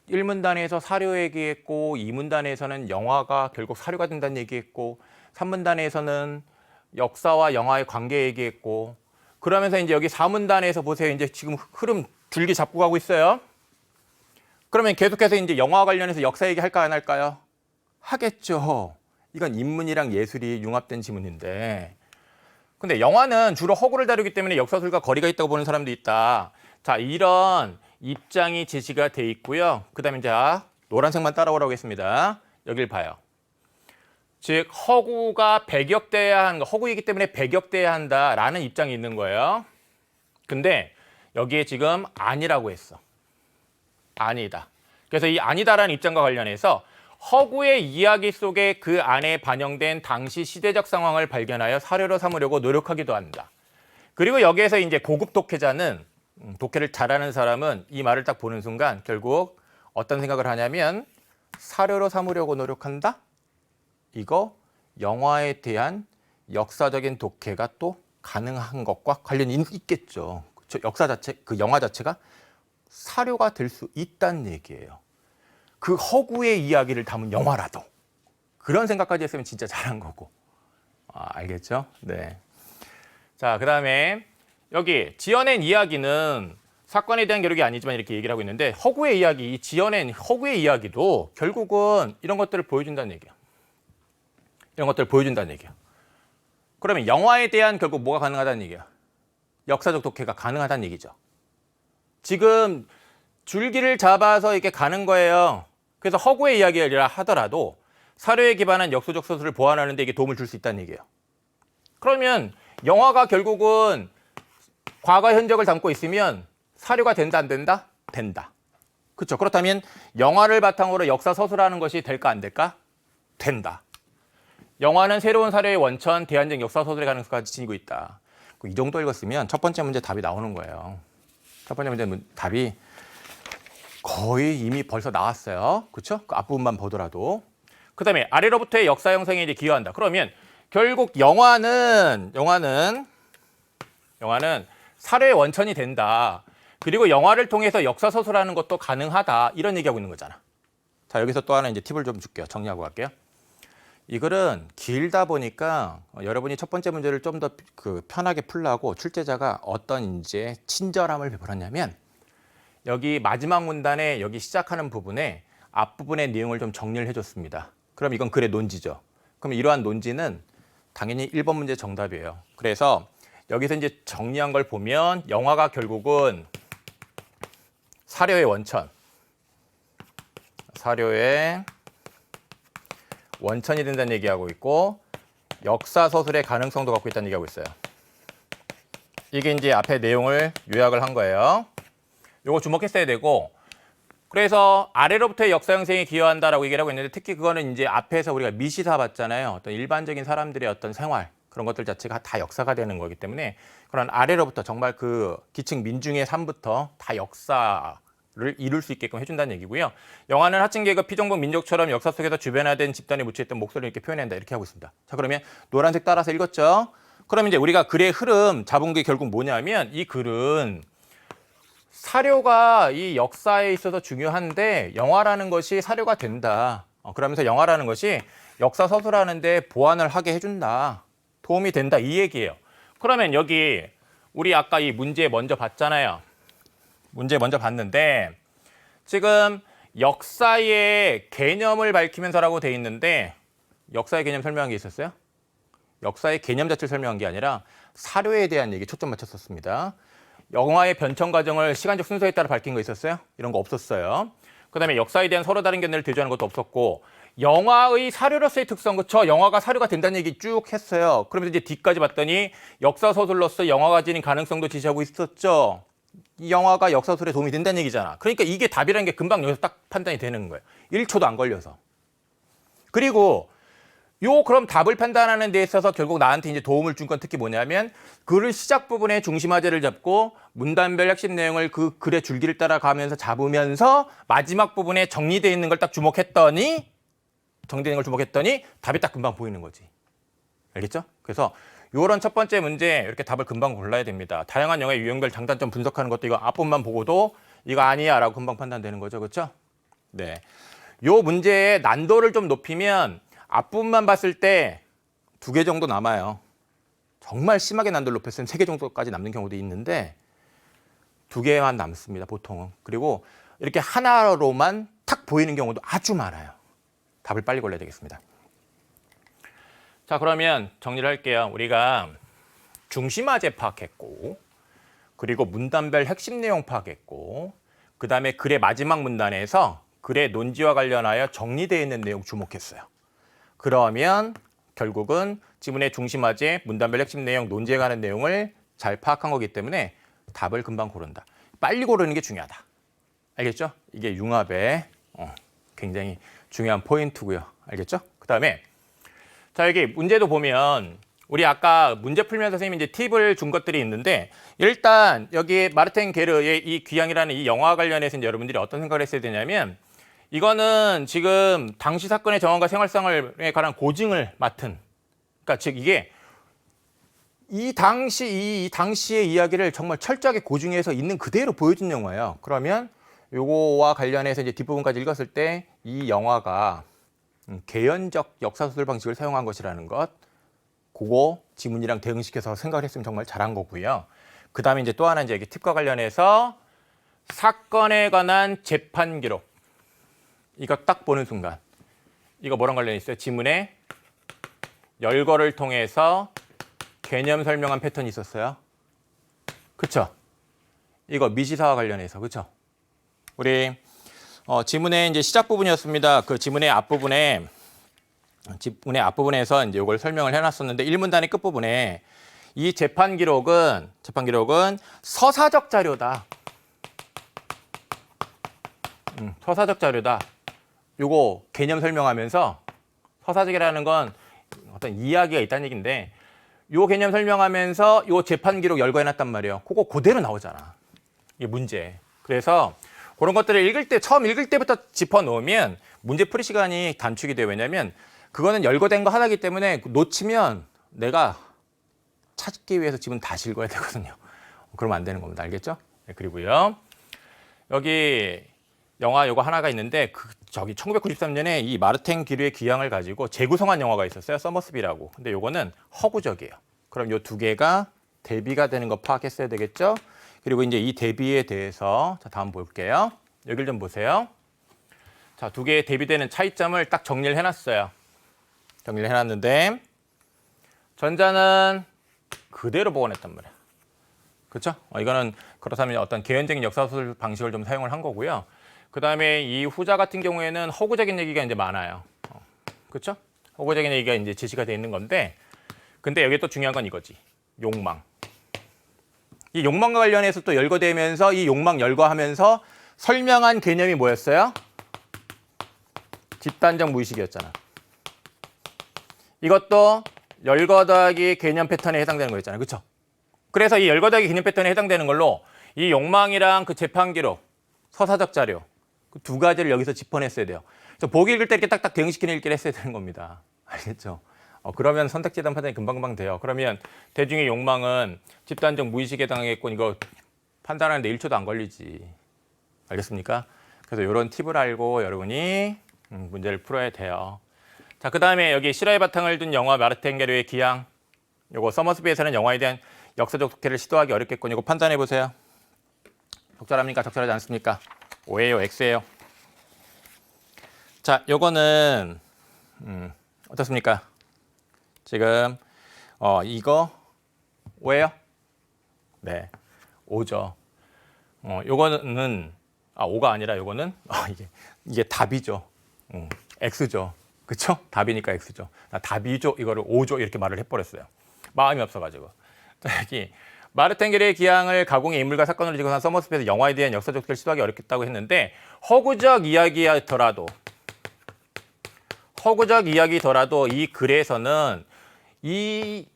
1문단에서 사료 얘기했고 2문단에서는 영화가 결국 사료가 된다는 얘기했고 3문단에서는 역사와 영화의 관계 얘기했고 그러면서 이제 여기 4문단에서 보세요. 이제 지금 흐름 줄기 잡고 가고 있어요. 그러면 계속해서 이제 영화와 관련해서 역사 얘기할까 안 할까요? 하겠죠. 이건 인문이랑 예술이 융합된 지문인데 근데 영화는 주로 허구를 다루기 때문에 역사술과 거리가 있다고 보는 사람도 있다. 자, 이런 입장이 제시가 돼 있고요. 그 다음에 자 노란색만 따라오라고 했습니다. 여길 봐요. 즉 허구가 배격돼야 하는 거, 허구이기 때문에 배격돼야 한다라는 입장이 있는 거예요. 근데 여기에 지금 아니라고 했어. 아니다. 그래서 이 아니다라는 입장과 관련해서 허구의 이야기 속에 그 안에 반영된 당시 시대적 상황을 발견하여 사료로 삼으려고 노력하기도 한다. 그리고 여기에서 이제 고급 독해자는 독해를 잘하는 사람은 이 말을 딱 보는 순간 결국 어떤 생각을 하냐면 사료로 삼으려고 노력한다? 이거 영화에 대한 역사적인 독해가 또 가능한 것과 관련이 있겠죠. 그렇죠? 역사 자체, 그 영화 자체가 사료가 될 수 있다는 얘기예요. 그 허구의 이야기를 담은 영화라도 그런 생각까지 했으면 진짜 잘한 거고. 알겠죠? 네. 자, 그 다음에 여기 지어낸 이야기는 사건에 대한 기록이 아니지만 이렇게 얘기를 하고 있는데 허구의 이야기, 이 지어낸 허구의 이야기도 결국은 이런 것들을 보여준다는 얘기야. 이런 것들을 보여준다는 얘기야. 그러면 영화에 대한 결국 뭐가 가능하다는 얘기야? 역사적 독해가 가능하다는 얘기죠. 지금 줄기를 잡아서 이렇게 가는 거예요. 그래서 허구의 이야기라 하더라도 사료에 기반한 역사적 소설을 보완하는 데 이게 도움을 줄 수 있다는 얘기예요. 그러면 영화가 결국은 과거 현적을 담고 있으면 사료가 된다 안 된다? 된다. 그렇죠. 그렇다면 영화를 바탕으로 역사 서술하는 것이 될까 안 될까? 된다. 영화는 새로운 사료의 원천, 대안적 역사 소설의 가능성까지 지니고 있다. 이 정도 읽었으면 첫 번째 문제 답이 나오는 거예요. 첫 번째 문제 답이 거의 이미 벌써 나왔어요. 그렇죠? 그 앞부분만 보더라도. 그 다음에 아래로부터의 역사 형성에 이제 기여한다. 그러면 결국 영화는 사료의 원천이 된다. 그리고 영화를 통해서 역사 서술하는 것도 가능하다. 이런 얘기하고 있는 거잖아. 자, 여기서 또 하나 이제 팁을 좀 줄게요. 정리하고 갈게요. 이 글은 길다 보니까 여러분이 첫 번째 문제를 좀 더 편하게 풀라고 출제자가 어떤 이제 친절함을 베풀었냐면 여기 마지막 문단에 여기 시작하는 부분에 앞부분의 내용을 좀 정리를 해줬습니다. 그럼 이건 글의 논지죠. 그럼 이러한 논지는 당연히 1번 문제 정답이에요. 그래서 여기서 이제 정리한 걸 보면 영화가 결국은 사료의 원천, 사료의 원천이 된다는 얘기하고 있고 역사 서술의 가능성도 갖고 있다는 얘기하고 있어요. 이게 이제 앞에 내용을 요약을 한 거예요. 요거 주목했어야 되고 그래서 아래로부터의 역사 형성에 기여한다라고 얘기를 하고 있는데 특히 그거는 이제 앞에서 우리가 미시사 봤잖아요. 어떤 일반적인 사람들의 어떤 생활 그런 것들 자체가 다 역사가 되는 거기 때문에 그런 아래로부터 정말 그 기층 민중의 삶부터 다 역사를 이룰 수 있게끔 해준다는 얘기고요. 영화는 하층 계급 피정복 민족처럼 역사 속에서 주변화된 집단에 묻혀있던 목소리를 이렇게 표현한다 이렇게 하고 있습니다. 자, 그러면 노란색 따라서 읽었죠? 그럼 이제 우리가 글의 흐름 잡은 게 결국 뭐냐면 이 글은 사료가 이 역사에 있어서 중요한데 영화라는 것이 사료가 된다. 그러면서 영화라는 것이 역사 서술하는데 보완을 하게 해준다. 도움이 된다 이 얘기예요. 그러면 여기 우리 아까 이 문제 먼저 봤잖아요. 문제 먼저 봤는데 지금 역사의 개념을 밝히면서라고 돼 있는데 역사의 개념 설명한 게 있었어요? 역사의 개념 자체를 설명한 게 아니라 사료에 대한 얘기 초점 맞췄었습니다. 영화의 변천 과정을 시간적 순서에 따라 밝힌 거 있었어요? 이런 거 없었어요. 그다음에 역사에 대한 서로 다른 견해를 대조하는 것도 없었고 영화의 사료로서의 특성, 그쵸? 영화가 사료가 된다는 얘기 쭉 했어요. 그러면서 이제 뒤까지 봤더니 역사 소설로서 영화가 지닌 가능성도 제시하고 있었죠. 이 영화가 역사 소설에 도움이 된다는 얘기잖아. 그러니까 이게 답이라는 게 금방 여기서 딱 판단이 되는 거예요. 1초도 안 걸려서. 그리고 그럼 답을 판단하는 데 있어서 결국 나한테 이제 도움을 준 건 특히 뭐냐면 글의 시작 부분에 중심화제를 잡고 문단별 핵심 내용을 그 글의 줄기를 따라가면서 잡으면서 마지막 부분에 정리되어 있는 걸 딱 주목했더니 답이 딱 금방 보이는 거지. 알겠죠? 그래서 요런 첫 번째 문제 이렇게 답을 금방 골라야 됩니다. 다양한 영화의 유형별 장단점 분석하는 것도 이거 앞부분만 보고도 이거 아니야 라고 금방 판단되는 거죠. 그렇죠? 네. 요 문제의 난도를 좀 높이면 앞부분만 봤을 때 2개 정도 남아요. 정말 심하게 난도를 높였으면 3개 정도까지 남는 경우도 있는데 2개만 남습니다, 보통은. 그리고 이렇게 하나로만 탁 보이는 경우도 아주 많아요. 답을 빨리 골라야 되겠습니다. 자, 그러면 정리를 할게요. 우리가 중심화제 파악했고, 그리고 문단별 핵심 내용 파악했고, 그 다음에 글의 마지막 문단에서 글의 논지와 관련하여 정리되어 있는 내용 주목했어요. 그러면 결국은 지문의 중심화제, 문단별 핵심 내용, 논지에 관한 내용을 잘 파악한 거기 때문에 답을 금방 고른다. 빨리 고르는 게 중요하다. 알겠죠? 이게 융합의 굉장히 중요한 포인트고요. 알겠죠? 그 다음에 자, 여기 문제도 보면 우리 아까 문제 풀면서 선생님이 이제 팁을 준 것들이 있는데 일단 여기 마르텐 게르의 이 귀향이라는 이 영화 관련해서 이제 여러분들이 어떤 생각을 했어야 되냐면 이거는 지금 당시 사건의 정황과 생활상에 관한 고증을 맡은 그러니까 즉 이게 이 당시의 이야기를 정말 철저하게 고증해서 있는 그대로 보여준 영화예요. 그러면 요거와 관련해서 이제 뒷부분까지 읽었을 때 이 영화가 개연적 역사소설 방식을 사용한 것이라는 것, 그거 지문이랑 대응시켜서 생각을 했으면 정말 잘한 거고요. 그 다음에 이제 또 하나 이제 여기 팁과 관련해서 사건에 관한 재판 기록. 이거 딱 보는 순간. 이거 뭐랑 관련이 있어요? 지문에 열거를 통해서 개념 설명한 패턴이 있었어요. 그쵸? 이거 미시사와 관련해서, 그쵸? 우리 지문의 이제 시작 부분이었습니다. 그 지문의 앞부분에서 이제 이걸 설명을 해놨었는데 1문단의 끝부분에 이 재판 기록은 서사적 자료다. 서사적 자료다. 요거 개념 설명하면서 서사적이라는 건 어떤 이야기가 있다는 얘기인데 요 개념 설명하면서 요 재판 기록 열거해놨단 말이에요. 그거 그대로 나오잖아. 이게 문제. 그래서 그런 것들을 처음 읽을 때부터 짚어놓으면 문제 풀이 시간이 단축이 돼요. 왜냐면 그거는 열거된 거 하나이기 때문에 놓치면 내가 찾기 위해서 지문 다시 읽어야 되거든요. 그러면 안 되는 겁니다. 알겠죠? 네, 그리고요. 여기 영화 요거 하나가 있는데 저기 1993년에 이 마르텐 기르의 귀향을 가지고 재구성한 영화가 있었어요. 서머스비라고. 근데 요거는 허구적이에요. 그럼 요 2개가 대비가 되는 거 파악했어야 되겠죠? 그리고 이제 이 대비에 대해서 자, 다음 볼게요. 여기를 좀 보세요. 자, 2개의 대비되는 차이점을 딱 정리를 해놨어요. 정리를 해놨는데 전자는 그대로 복원했단 말이에요. 그렇죠? 이거는 그렇다면 어떤 개연적인 역사소설 방식을 좀 사용을 한 거고요. 그 다음에 이 후자 같은 경우에는 허구적인 얘기가 이제 많아요. 그렇죠? 허구적인 얘기가 이제 제시가 되어 있는 건데 근데 여기 또 중요한 건 이거지. 욕망. 이 욕망과 관련해서 또 열거되면서 이 욕망 열거하면서 설명한 개념이 뭐였어요? 집단적 무의식이었잖아. 이것도 열거 더하기 개념 패턴에 해당되는 거였잖아요. 그렇죠? 그래서 이 열거 더하기 개념 패턴에 해당되는 걸로 이 욕망이랑 그 재판 기록, 서사적 자료 그 2가지를 여기서 짚어냈어야 돼요. 보기 읽을 때 이렇게 딱딱 대응시키는 읽기를 했어야 되는 겁니다. 알겠죠? 그러면 선택지단 판단이 금방금방 돼요. 그러면 대중의 욕망은 집단적 무의식에 해당하겠고 이거 판단하는데 1초도 안 걸리지. 알겠습니까? 그래서 이런 팁을 알고 여러분이 문제를 풀어야 돼요. 자, 그 다음에 여기 실화의 바탕을 둔 영화 마르텐 게르의 귀향. 요거 서머스비에서는 영화에 대한 역사적 독해를 시도하기 어렵겠군. 이거 판단해 보세요. 적절합니까? 적절하지 않습니까? O예요, X예요. 자, 요거는 어떻습니까? 지금 이거 5예요? 네, 5죠. 요거는 5가 아니라 요거는 이게 답이죠. X죠. 그쵸? 답이니까 X죠. 나 답이죠. 이거를 5죠. 이렇게 말을 해버렸어요. 마음이 없어가지고. 자, 여기 마르탱겔의 기항을 가공의 인물과 사건을 지고한 서머스핏에서 영화에 대한 역사적 도를 시도하기 어렵겠다고 했는데 허구적 이야기더라도 이 글에서는 이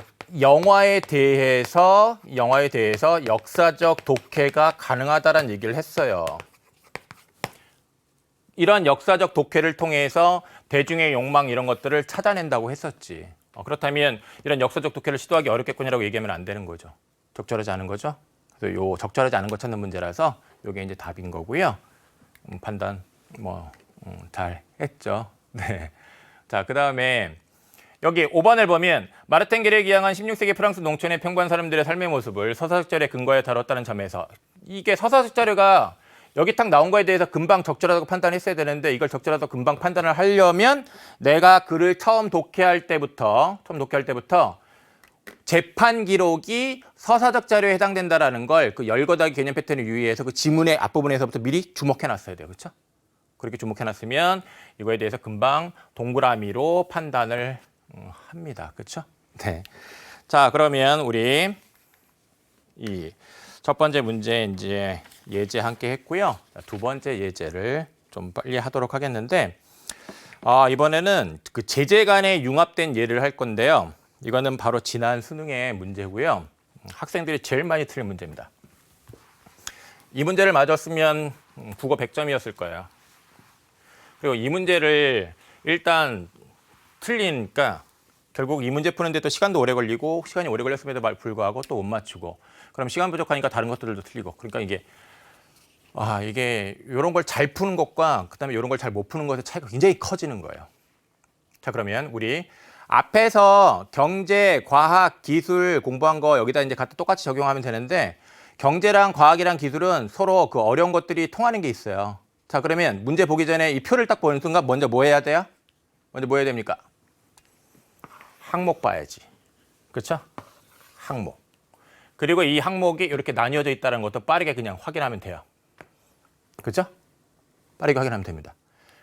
영화에 대해서 역사적 독해가 가능하다는 얘기를 했어요. 이런 역사적 독해를 통해서 대중의 욕망 이런 것들을 찾아낸다고 했었지. 그렇다면 이런 역사적 독해를 시도하기 어렵겠군이라고 얘기하면 안 되는 거죠. 적절하지 않은 거죠. 그래서 요 적절하지 않은 거 찾는 문제라서 요게 이제 답인 거고요. 판단 잘 했죠. 네. 자, 그다음에 여기 5번을 보면 마르탱겔에 기항한 16세기 프랑스 농촌의 평범한 사람들의 삶의 모습을 서사적 자료에 근거해 다뤘다는 점에서 이게 서사적 자료가 여기 딱 나온 거에 대해서 금방 적절하다고 판단했어야 되는데 이걸 적절하다고 금방 판단을 하려면 내가 글을 처음 독해할 때부터 재판 기록이 서사적 자료에 해당된다라는 걸 그 열거다기 개념 패턴을 유의해서 그 지문의 앞부분에서부터 미리 주목해 놨어야 돼요. 그렇죠? 그렇게 주목해 놨으면 이거에 대해서 금방 동그라미로 판단을 합니다. 그렇죠? 네. 자, 그러면 우리 이 첫 번째 문제 이제 예제 함께 했고요. 두 번째 예제를 좀 빨리 하도록 하겠는데 이번에는 그 제재 간에 융합된 예를 할 건데요. 이거는 바로 지난 수능의 문제고요. 학생들이 제일 많이 틀린 문제입니다. 이 문제를 맞았으면 국어 100점이었을 거예요. 그리고 이 문제를 일단 틀리니까 결국 이 문제 푸는데 또 시간도 오래 걸리고 시간이 오래 걸렸음에도 불구하고 또 못 맞추고 그럼 시간 부족하니까 다른 것들도 틀리고 그러니까 이게 이런 걸 잘 푸는 것과 그다음에 이런 걸 잘 못 푸는 것의 차이가 굉장히 커지는 거예요. 자, 그러면 우리 앞에서 경제, 과학, 기술 공부한 거 여기다 이제 갖다 똑같이 적용하면 되는데 경제랑 과학이랑 기술은 서로 그 어려운 것들이 통하는 게 있어요. 자, 그러면 문제 보기 전에 이 표를 딱 보는 순간 먼저 뭐 해야 돼요? 먼저 뭐 해야 됩니까? 항목 봐야지. 그렇죠? 항목. 그리고 이 항목이 이렇게 나뉘어져 있다는 것도 빠르게 그냥 확인하면 돼요. 그렇죠? 빠르게 확인하면 됩니다.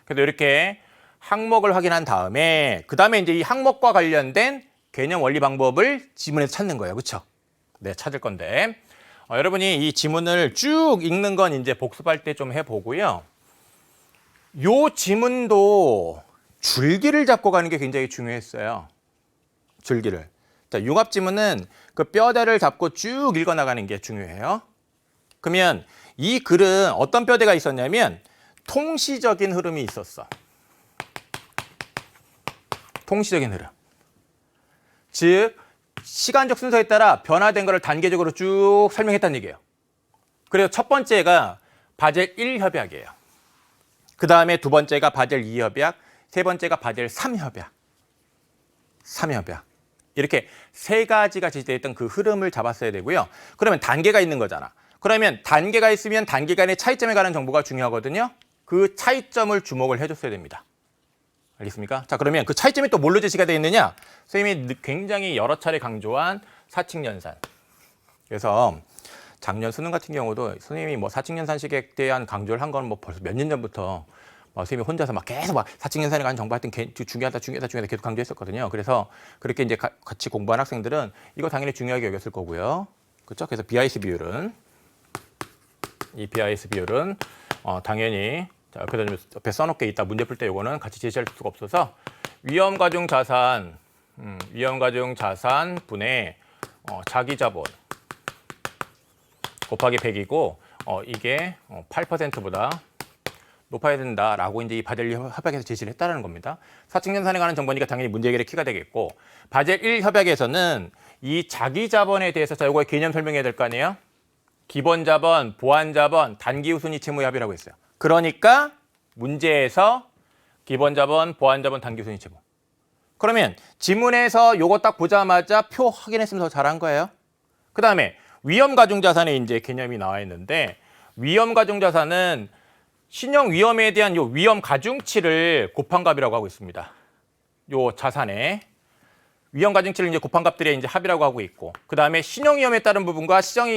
그래서 이렇게 항목을 확인한 다음에 그다음에 이제 이 항목과 관련된 개념 원리 방법을 지문에서 찾는 거예요. 그렇죠? 네, 찾을 건데 여러분이 이 지문을 쭉 읽는 건 이제 복습할 때 좀 해보고요. 요 지문도 줄기를 잡고 가는 게 굉장히 중요했어요. 줄기를. 자, 융합 지문은 그 뼈대를 잡고 쭉 읽어나가는 게 중요해요. 그러면 이 글은 어떤 뼈대가 있었냐면 통시적인 흐름이 있었어. 통시적인 흐름. 즉 시간적 순서에 따라 변화된 것을 단계적으로 쭉 설명했다는 얘기예요. 그래서 첫 번째가 바젤 1 협약이에요. 그 다음에 두 번째가 바젤 2 협약, 세 번째가 바젤 3 협약. 3 협약. 이렇게 세 가지가 제시되어 있던 그 흐름을 잡았어야 되고요. 그러면 단계가 있는 거잖아. 그러면 단계가 있으면 단계 간의 차이점에 관한 정보가 중요하거든요. 그 차이점을 주목을 해줬어야 됩니다. 알겠습니까? 자, 그러면 그 차이점이 또 뭘로 제시가 되어 있느냐? 선생님이 굉장히 여러 차례 강조한 사칙연산. 그래서 작년 수능 같은 경우도 선생님이 뭐 사칙연산식에 대한 강조를 한 건 뭐 벌써 몇 년 전부터 선생님이 혼자서 막 계속 사칙연산에 관한 정보 하여튼 중요하다 계속 강조했었거든요. 그래서 그렇게 이제 같이 공부한 학생들은 이거 당연히 중요하게 여겼을 거고요. 그렇죠? 그래서 BIS 비율은 당연히 자, 옆에 써놓게 있다. 문제 풀 때 이거는 같이 제시할 수가 없어서 위험가중 자산 분의 자기자본 곱하기 100이고 이게 8%보다 높아야 된다라고 이제 이 바젤 협약에서 제시를 했다는 겁니다. 사칙연산에 관한 정보니까 당연히 문제 해결의 키가 되겠고 바젤 1 협약에서는 이 자기자본에 대해서 자 이거의 개념 설명해야 될 거 아니에요? 기본자본, 보완자본, 단기우순위 채무 합의라고 했어요. 그러니까 문제에서 기본자본, 보완자본, 단기우순위 채무. 그러면 지문에서 요거 딱 보자마자 표 확인했으면 더 잘한 거예요. 그 다음에 위험가중자산의 이제 개념이 나와 있는데 위험가중자산은 신용 위험에 대한 요 위험 가중치를 곱한 값이라고 하고 있습니다. 요 자산의 위험 가중치를 이제 곱한 값들의 이제 합이라고 하고 있고, 그 다음에 신용 위험에 따른 부분과 시장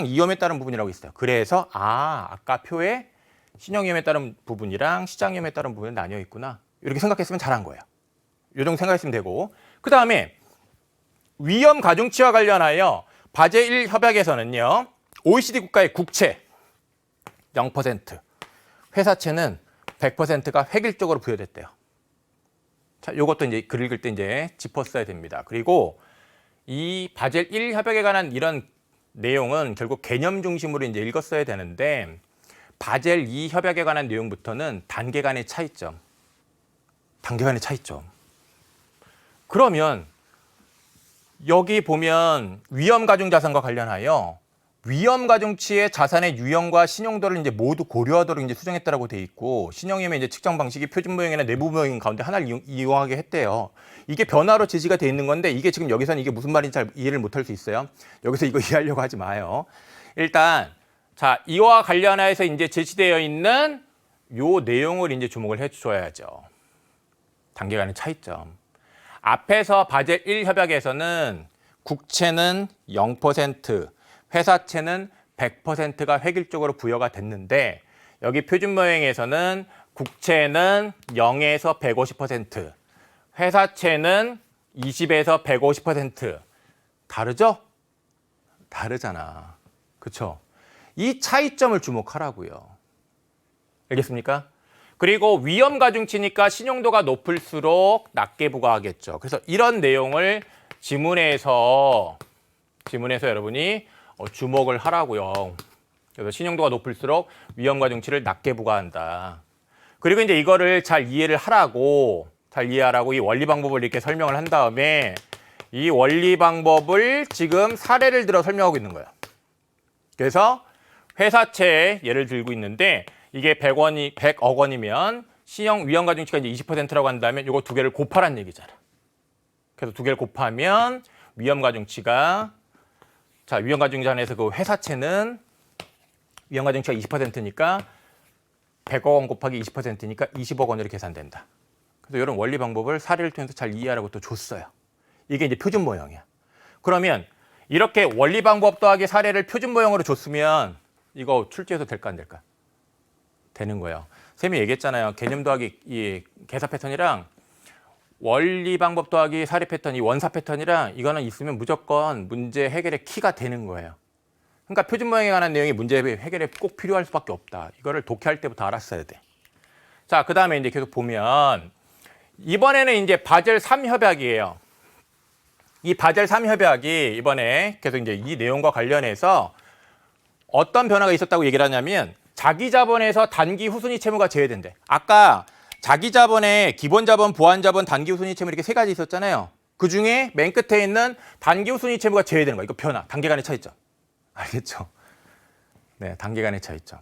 위험에 따른 부분이라고 있어요. 그래서 아까 표에 신용 위험에 따른 부분이랑 시장 위험에 따른 부분이 나뉘어 있구나. 이렇게 생각했으면 잘한 거예요. 요 정도 생각했으면 되고, 그 다음에 위험 가중치와 관련하여 바젤 1 협약에서는요, OECD 국가의 국채 0%, 회사채는 100%가 획일적으로 부여됐대요. 자, 요것도 이제 글 읽을 때 이제 짚었어야 됩니다. 그리고 이 바젤 1 협약에 관한 이런 내용은 결국 개념 중심으로 이제 읽었어야 되는데, 바젤 2 협약에 관한 내용부터는 단계 간의 차이점. 그러면 여기 보면 위험 가중 자산과 관련하여 위험 가중치의 자산의 유형과 신용도를 이제 모두 고려하도록 이제 수정했다라고 돼 있고, 신용위험의 이제 측정 방식이 표준 모형이나 내부 모형 가운데 하나를 이용하게 했대요. 이게 변화로 제시가 돼 있는 건데, 이게 지금 여기서는 이게 무슨 말인지 잘 이해를 못할 수 있어요. 여기서 이거 이해하려고 하지 마요. 일단 자, 이와 관련해서 이제 제시되어 있는 요 내용을 이제 주목을 해줘야죠. 단계 간의 차이점. 앞에서 바젤 1 협약에서는 국채는 0%, 회사채는 100%가 획일적으로 부여가 됐는데, 여기 표준 모형에서는 국채는 0에서 150%, 회사채는 20에서 150%. 다르죠? 다르잖아. 그렇죠? 이 차이점을 주목하라고요. 알겠습니까? 그리고 위험 가중치니까 신용도가 높을수록 낮게 부과하겠죠. 그래서 이런 내용을 지문에서 여러분이 주목을 하라고요. 그래서 신용도가 높을수록 위험 가중치를 낮게 부과한다. 그리고 이제 이거를 잘 이해를 하라고 이 원리 방법을 이렇게 설명을 한 다음에, 이 원리 방법을 지금 사례를 들어 설명하고 있는 거예요. 그래서 회사채 예를 들고 있는데, 이게 100억 원이면 신용 위험 가중치가 이제 20%라고 한다면 이거 두 개를 곱하란 얘기잖아. 그래서 두 개를 곱하면 위험 가중치가, 자, 위험 가중자산에서 그 회사채는 위험 가중치가 20%니까 100억 원 곱하기 20%니까 20억 원으로 계산된다. 그래서 이런 원리 방법을 사례를 통해서 잘 이해하라고 또 줬어요. 이게 이제 표준 모형이야. 그러면 이렇게 원리 방법 더하기 사례를 표준 모형으로 줬으면 이거 출제해도 될까 안 될까? 되는 거예요. 쌤이 얘기했잖아요. 개념 더하기 이 계사 패턴이랑 원리 방법 더하기 사례 패턴, 이 원사 패턴이랑 이거는 있으면 무조건 문제 해결의 키가 되는 거예요. 그러니까 표준 모형에 관한 내용이 문제 해결에 꼭 필요할 수밖에 없다. 이거를 독해할 때부터 알았어야 돼. 자, 그 다음에 이제 계속 보면 이번에는 이제 바젤 3 협약이에요. 이 바젤 3 협약이 이번에 계속 이제 이 내용과 관련해서 어떤 변화가 있었다고 얘기를 하냐면, 자기 자본에서 단기 후순위 채무가 제외된대. 아까 자기 자본에 기본 자본, 보완 자본, 단기 후순위 채무 이렇게 세 가지 있었잖아요. 그 중에 맨 끝에 있는 단기 후순위 채무가 제외되는 거야. 이거 변화, 단계 간의 차이점. 알겠죠? 네, 단계 간의 차이점.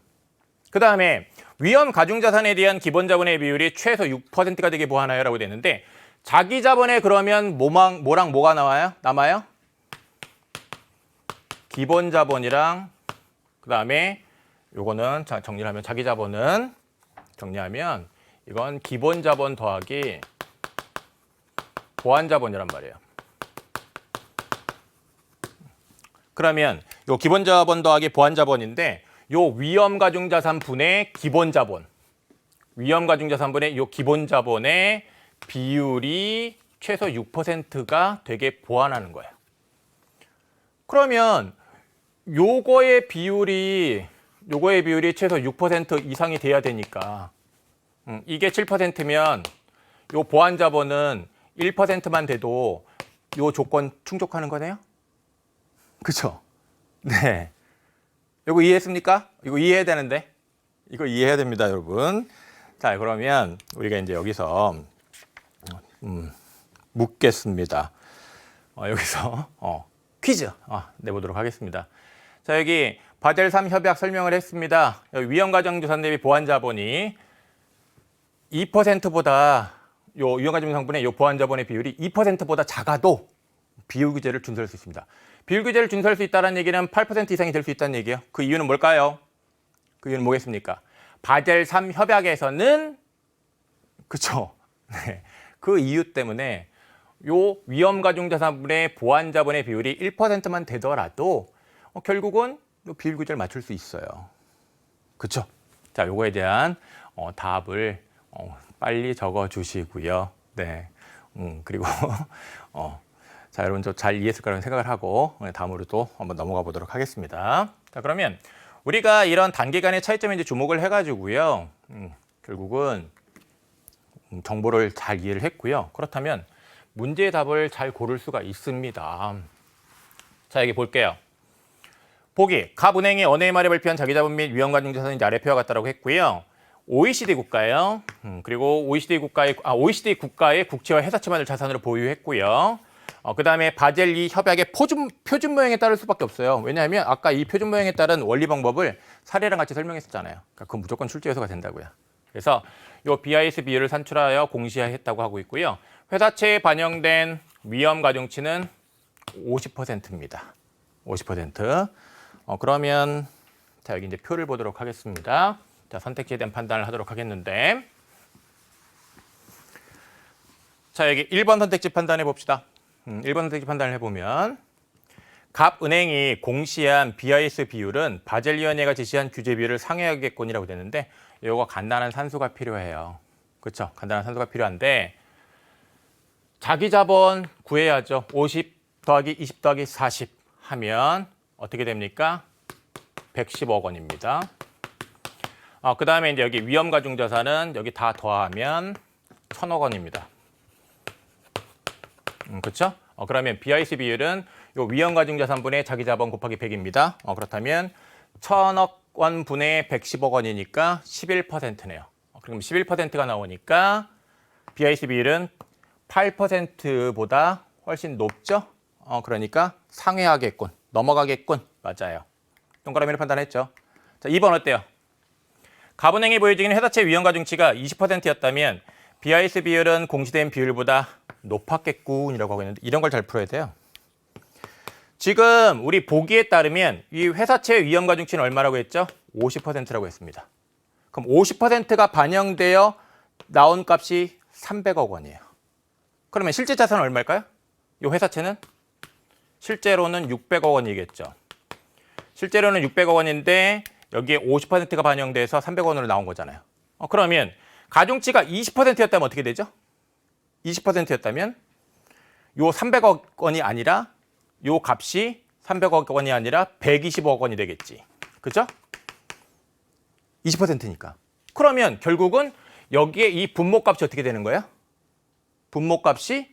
그 다음에 위험 가중 자산에 대한 기본 자본의 비율이 최소 6%가 되게 보완하여라고 되는데, 자기 자본에 그러면 뭐랑 뭐가 남아요? 기본 자본이랑, 그 다음에 요거는 정리를 하면, 자기 자본은 정리하면 이건 기본 자본 더하기 보완 자본이란 말이에요. 그러면 요 기본 자본 더하기 보완 자본인데, 요 위험 가중 자산 분의 기본 자본, 위험 가중 자산 분의 요 기본 자본의 비율이 최소 6%가 되게 보완하는 거예요. 그러면 요거의 비율이 최소 6% 이상이 돼야 되니까, 이게 7%면 요 보완 자본은 1%만 돼도 요 조건 충족하는 거네요. 그렇죠? 네. 이거 이해했습니까? 이거 이해해야 되는데. 이거 이해해야 됩니다, 여러분. 자, 그러면 우리가 이제 여기서 묻겠습니다. 여기서 퀴즈 내보도록 하겠습니다. 자, 여기 바젤 3 협약 설명을 했습니다. 여기 위험 가중 자산 대비 보완 자본이 2%보다 요 위험 가중 상분의 요 보완 자본의 비율이 2%보다 작아도 비율 규제를 준수할 수 있습니다. 비율 규제를 준수할 수 있다는 얘기는 8% 이상이 될 수 있다는 얘기예요. 그 이유는 뭘까요? 그 이유는 뭐겠습니까? 바젤 3 협약에서는, 그쵸? 네. 그 이유 때문에 요 위험가중자산분의 보완자본의 비율이 1%만 되더라도 결국은 요 비율 구조를 맞출 수 있어요. 그렇죠? 자, 요거에 대한 답을 빨리 적어 주시고요. 네. 그리고 자, 여러분 저 잘 이해했을 거라는 생각을 하고 다음으로 또 한번 넘어가 보도록 하겠습니다. 자, 그러면 우리가 이런 단계 간의 차이점에 이제 주목을 해가지고요. 결국은 정보를 잘 이해를 했고요. 그렇다면 문제의 답을 잘 고를 수가 있습니다. 자, 여기 볼게요. 보기, 갑은행이 어느 해 말에 발표한 자기자본 및 위험가중자산이 이제 아래 표와 같다라고 했고요. OECD 국가예요. 그리고 OECD 국가의 국채와 회사채만을 자산으로 보유했고요. 그다음에 바젤 2 협약의 표준 모형에 따를 수밖에 없어요. 왜냐하면 아까 이 표준 모형에 따른 원리 방법을 사례랑 같이 설명했었잖아요. 그러니까 그건 무조건 출제 요소가 된다고요. 그래서 이 BIS 비율을 산출하여 공시했다고 하고 있고요. 회사채에 반영된 위험 가중치는 50%입니다. 50%. 그러면 자, 여기 이제 표를 보도록 하겠습니다. 자, 선택지에 대한 판단을 하도록 하겠는데, 자, 여기 1번 선택지 판단해 봅시다. 1번 선택지 판단을 해보면 갑은행이 공시한 BIS 비율은 바젤위원회가 제시한 규제 비율을 상회하겠군이라고 되는데, 이거 간단한 산수가 필요해요. 그렇죠? 간단한 산수가 필요한데 자기 자본 구해야죠. 50 더하기 20 더하기 40 하면 어떻게 됩니까? 110억 원입니다. 그 다음에 이제 여기 위험가중자산은 여기 다 더하면 1000억 원입니다. 그렇죠? 그러면 BIC 비율은 요 위험가중자산분의 자기자본 곱하기 100입니다. 그렇다면 1000억 원 분의 110억 원이니까 11%네요. 그럼 11%가 나오니까 BIC 비율은 8%보다 훨씬 높죠? 그러니까 상회하겠군, 넘어가겠군. 맞아요. 동그라미를 판단했죠. 자, 2번 어때요? 갑은행이 보여주기는 회사채 위험가중치가 20%였다면 BIS 비율은 공시된 비율보다 높았겠군이라고 하고 있는데 이런 걸 잘 풀어야 돼요. 지금 우리 보기에 따르면 이 회사채 위험가중치는 얼마라고 했죠? 50%라고 했습니다. 그럼 50%가 반영되어 나온 값이 300억 원이에요. 그러면 실제 자산은 얼마일까요? 이 회사채는 실제로는 600억 원이겠죠. 실제로는 600억 원인데 여기에 50%가 반영돼서 300억 원으로 나온 거잖아요. 그러면 가중치가 20%였다면 어떻게 되죠? 20%였다면 요 300억 원이 아니라 요 값이 300억 원이 아니라 120억 원이 되겠지. 그죠? 20%니까. 그러면 결국은 여기에 이 분모값이 어떻게 되는 거예요? 분모값이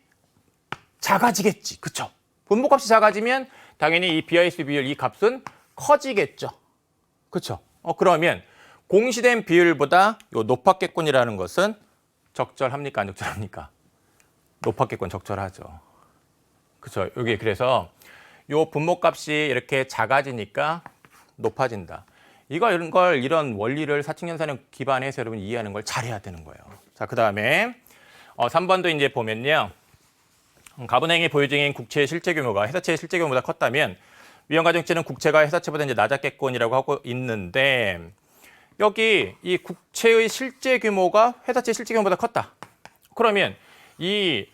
작아지겠지. 그쵸? 분모값이 작아지면 당연히 이 BIS 비율 이 값은 커지겠죠. 그쵸? 그러면 공시된 비율보다 요 높았겠군이라는 것은 적절합니까? 안 적절합니까? 높았겠군, 적절하죠. 그쵸? 여기 그래서 요 분모값이 이렇게 작아지니까 높아진다. 이런 원리를 사칙연산에 기반해서 여러분 이해하는 걸 잘해야 되는 거예요. 자, 그 다음에 3번도 이제 보면요. 갑은행이 보유 중인 국채의 실제 규모가 회사채의 실제 규모보다 컸다면 위험가중치는 국채가 회사채보다 이제 낮았겠군이라고 하고 있는데 여기 이 국채의 실제 규모가 회사채의 실제 규모보다 컸다. 그러면 이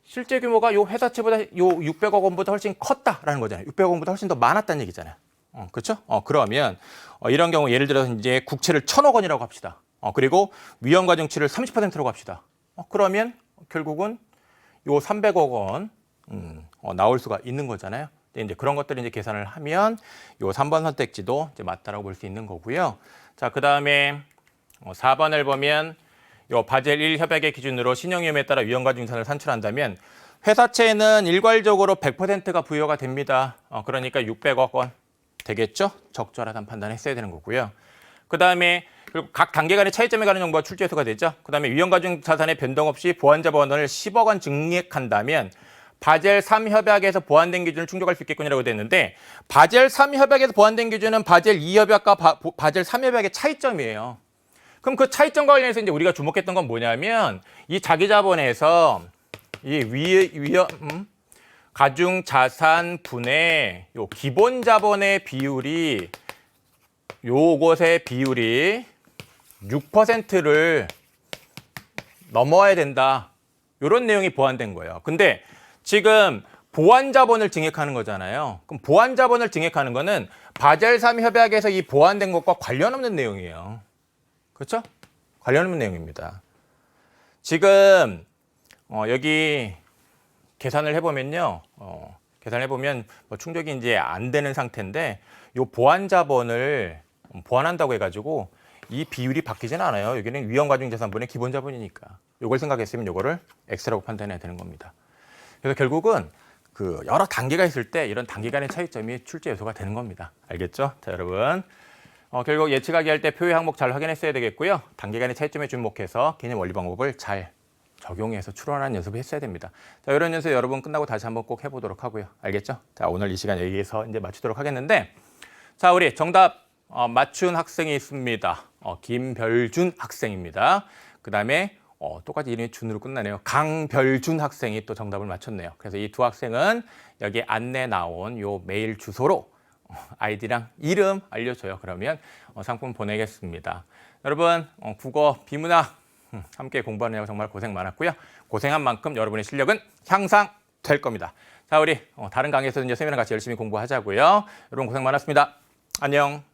실제 규모가 요 회사채보다 요 600억 원보다 훨씬 컸다라는 거잖아요. 600억 원보다 훨씬 더 많았다는 얘기잖아요. 그렇죠? 그러면 이런 경우 예를 들어서 이제 국채를 1000억 원이라고 합시다. 그리고 위험가중치를 30%라고 합시다. 그러면 결국은 요 300억 원 나올 수가 있는 거잖아요. 이제 그런 것들을 이제 계산을 하면 요 3번 선택지도 이제 맞다라고 볼 수 있는 거고요. 자, 그다음에 4번을 보면 요 바젤 1 협약의 기준으로 신용 위험에 따라 위험가중자산을 산출한다면 회사채는 일괄적으로 100%가 부여가 됩니다. 그러니까 600억 원 되겠죠? 적절하다는 판단을 했어야 되는 거고요. 그다음에 각 단계 간의 차이점에 관한 정보가 출제 요소가 되죠. 그다음에 위험가중자산의 변동 없이 보완자본을 10억 원 증액한다면 바젤 3 협약에서 보완된 기준을 충족할 수 있겠군이라고 됐는데 바젤 3 협약에서 보완된 기준은 바젤 2 협약과 바젤 3 협약의 차이점이에요. 그럼 그 차이점과 관련해서 이제 우리가 주목했던 건 뭐냐면 이 자기자본에서 이 가중자산분의 요 기본자본의 비율이 요것의 비율이 6%를 넘어야 된다. 이런 내용이 보완된 거예요. 근데 지금 보완 자본을 증액하는 거잖아요. 그럼 보완 자본을 증액하는 거는 바젤 3 협약에서 이 보완된 것과 관련 없는 내용이에요. 그렇죠? 관련 없는 내용입니다. 지금 여기 계산을 해보면요. 계산을 해보면 뭐 충족이 이제 안 되는 상태인데 요 보완 자본을 보완한다고 해가지고 이 비율이 바뀌지는 않아요. 여기는 위험가중자산분의 기본 자본이니까. 요걸 생각했으면 요거를 X라고 판단해야 되는 겁니다. 그래서 결국은 그 여러 단계가 있을 때 이런 단계 간의 차이점이 출제 요소가 되는 겁니다. 알겠죠? 자, 여러분. 결국 예측하기 할 때 표의 항목 잘 확인했어야 되겠고요. 단계 간의 차이점에 주목해서 개념 원리 방법을 잘 적용해서 추론하는 연습을 했어야 됩니다. 자, 이런 연습 여러분 끝나고 다시 한번 꼭 해보도록 하고요. 알겠죠? 자, 오늘 이 시간 여기에서 이제 마치도록 하겠는데, 자, 우리 정답 맞춘 학생이 있습니다. 김별준 학생입니다. 그 다음에 똑같이 이름이 준으로 끝나네요. 강별준 학생이 또 정답을 맞췄네요. 그래서 이 두 학생은 여기 안내 나온 요 메일 주소로 아이디랑 이름 알려줘요. 그러면 상품 보내겠습니다. 여러분 국어 비문학 함께 공부하느라고 정말 고생 많았고요. 고생한 만큼 여러분의 실력은 향상될 겁니다. 자, 우리 다른 강의에서 이제 세미나 같이 열심히 공부하자고요. 여러분 고생 많았습니다. 안녕.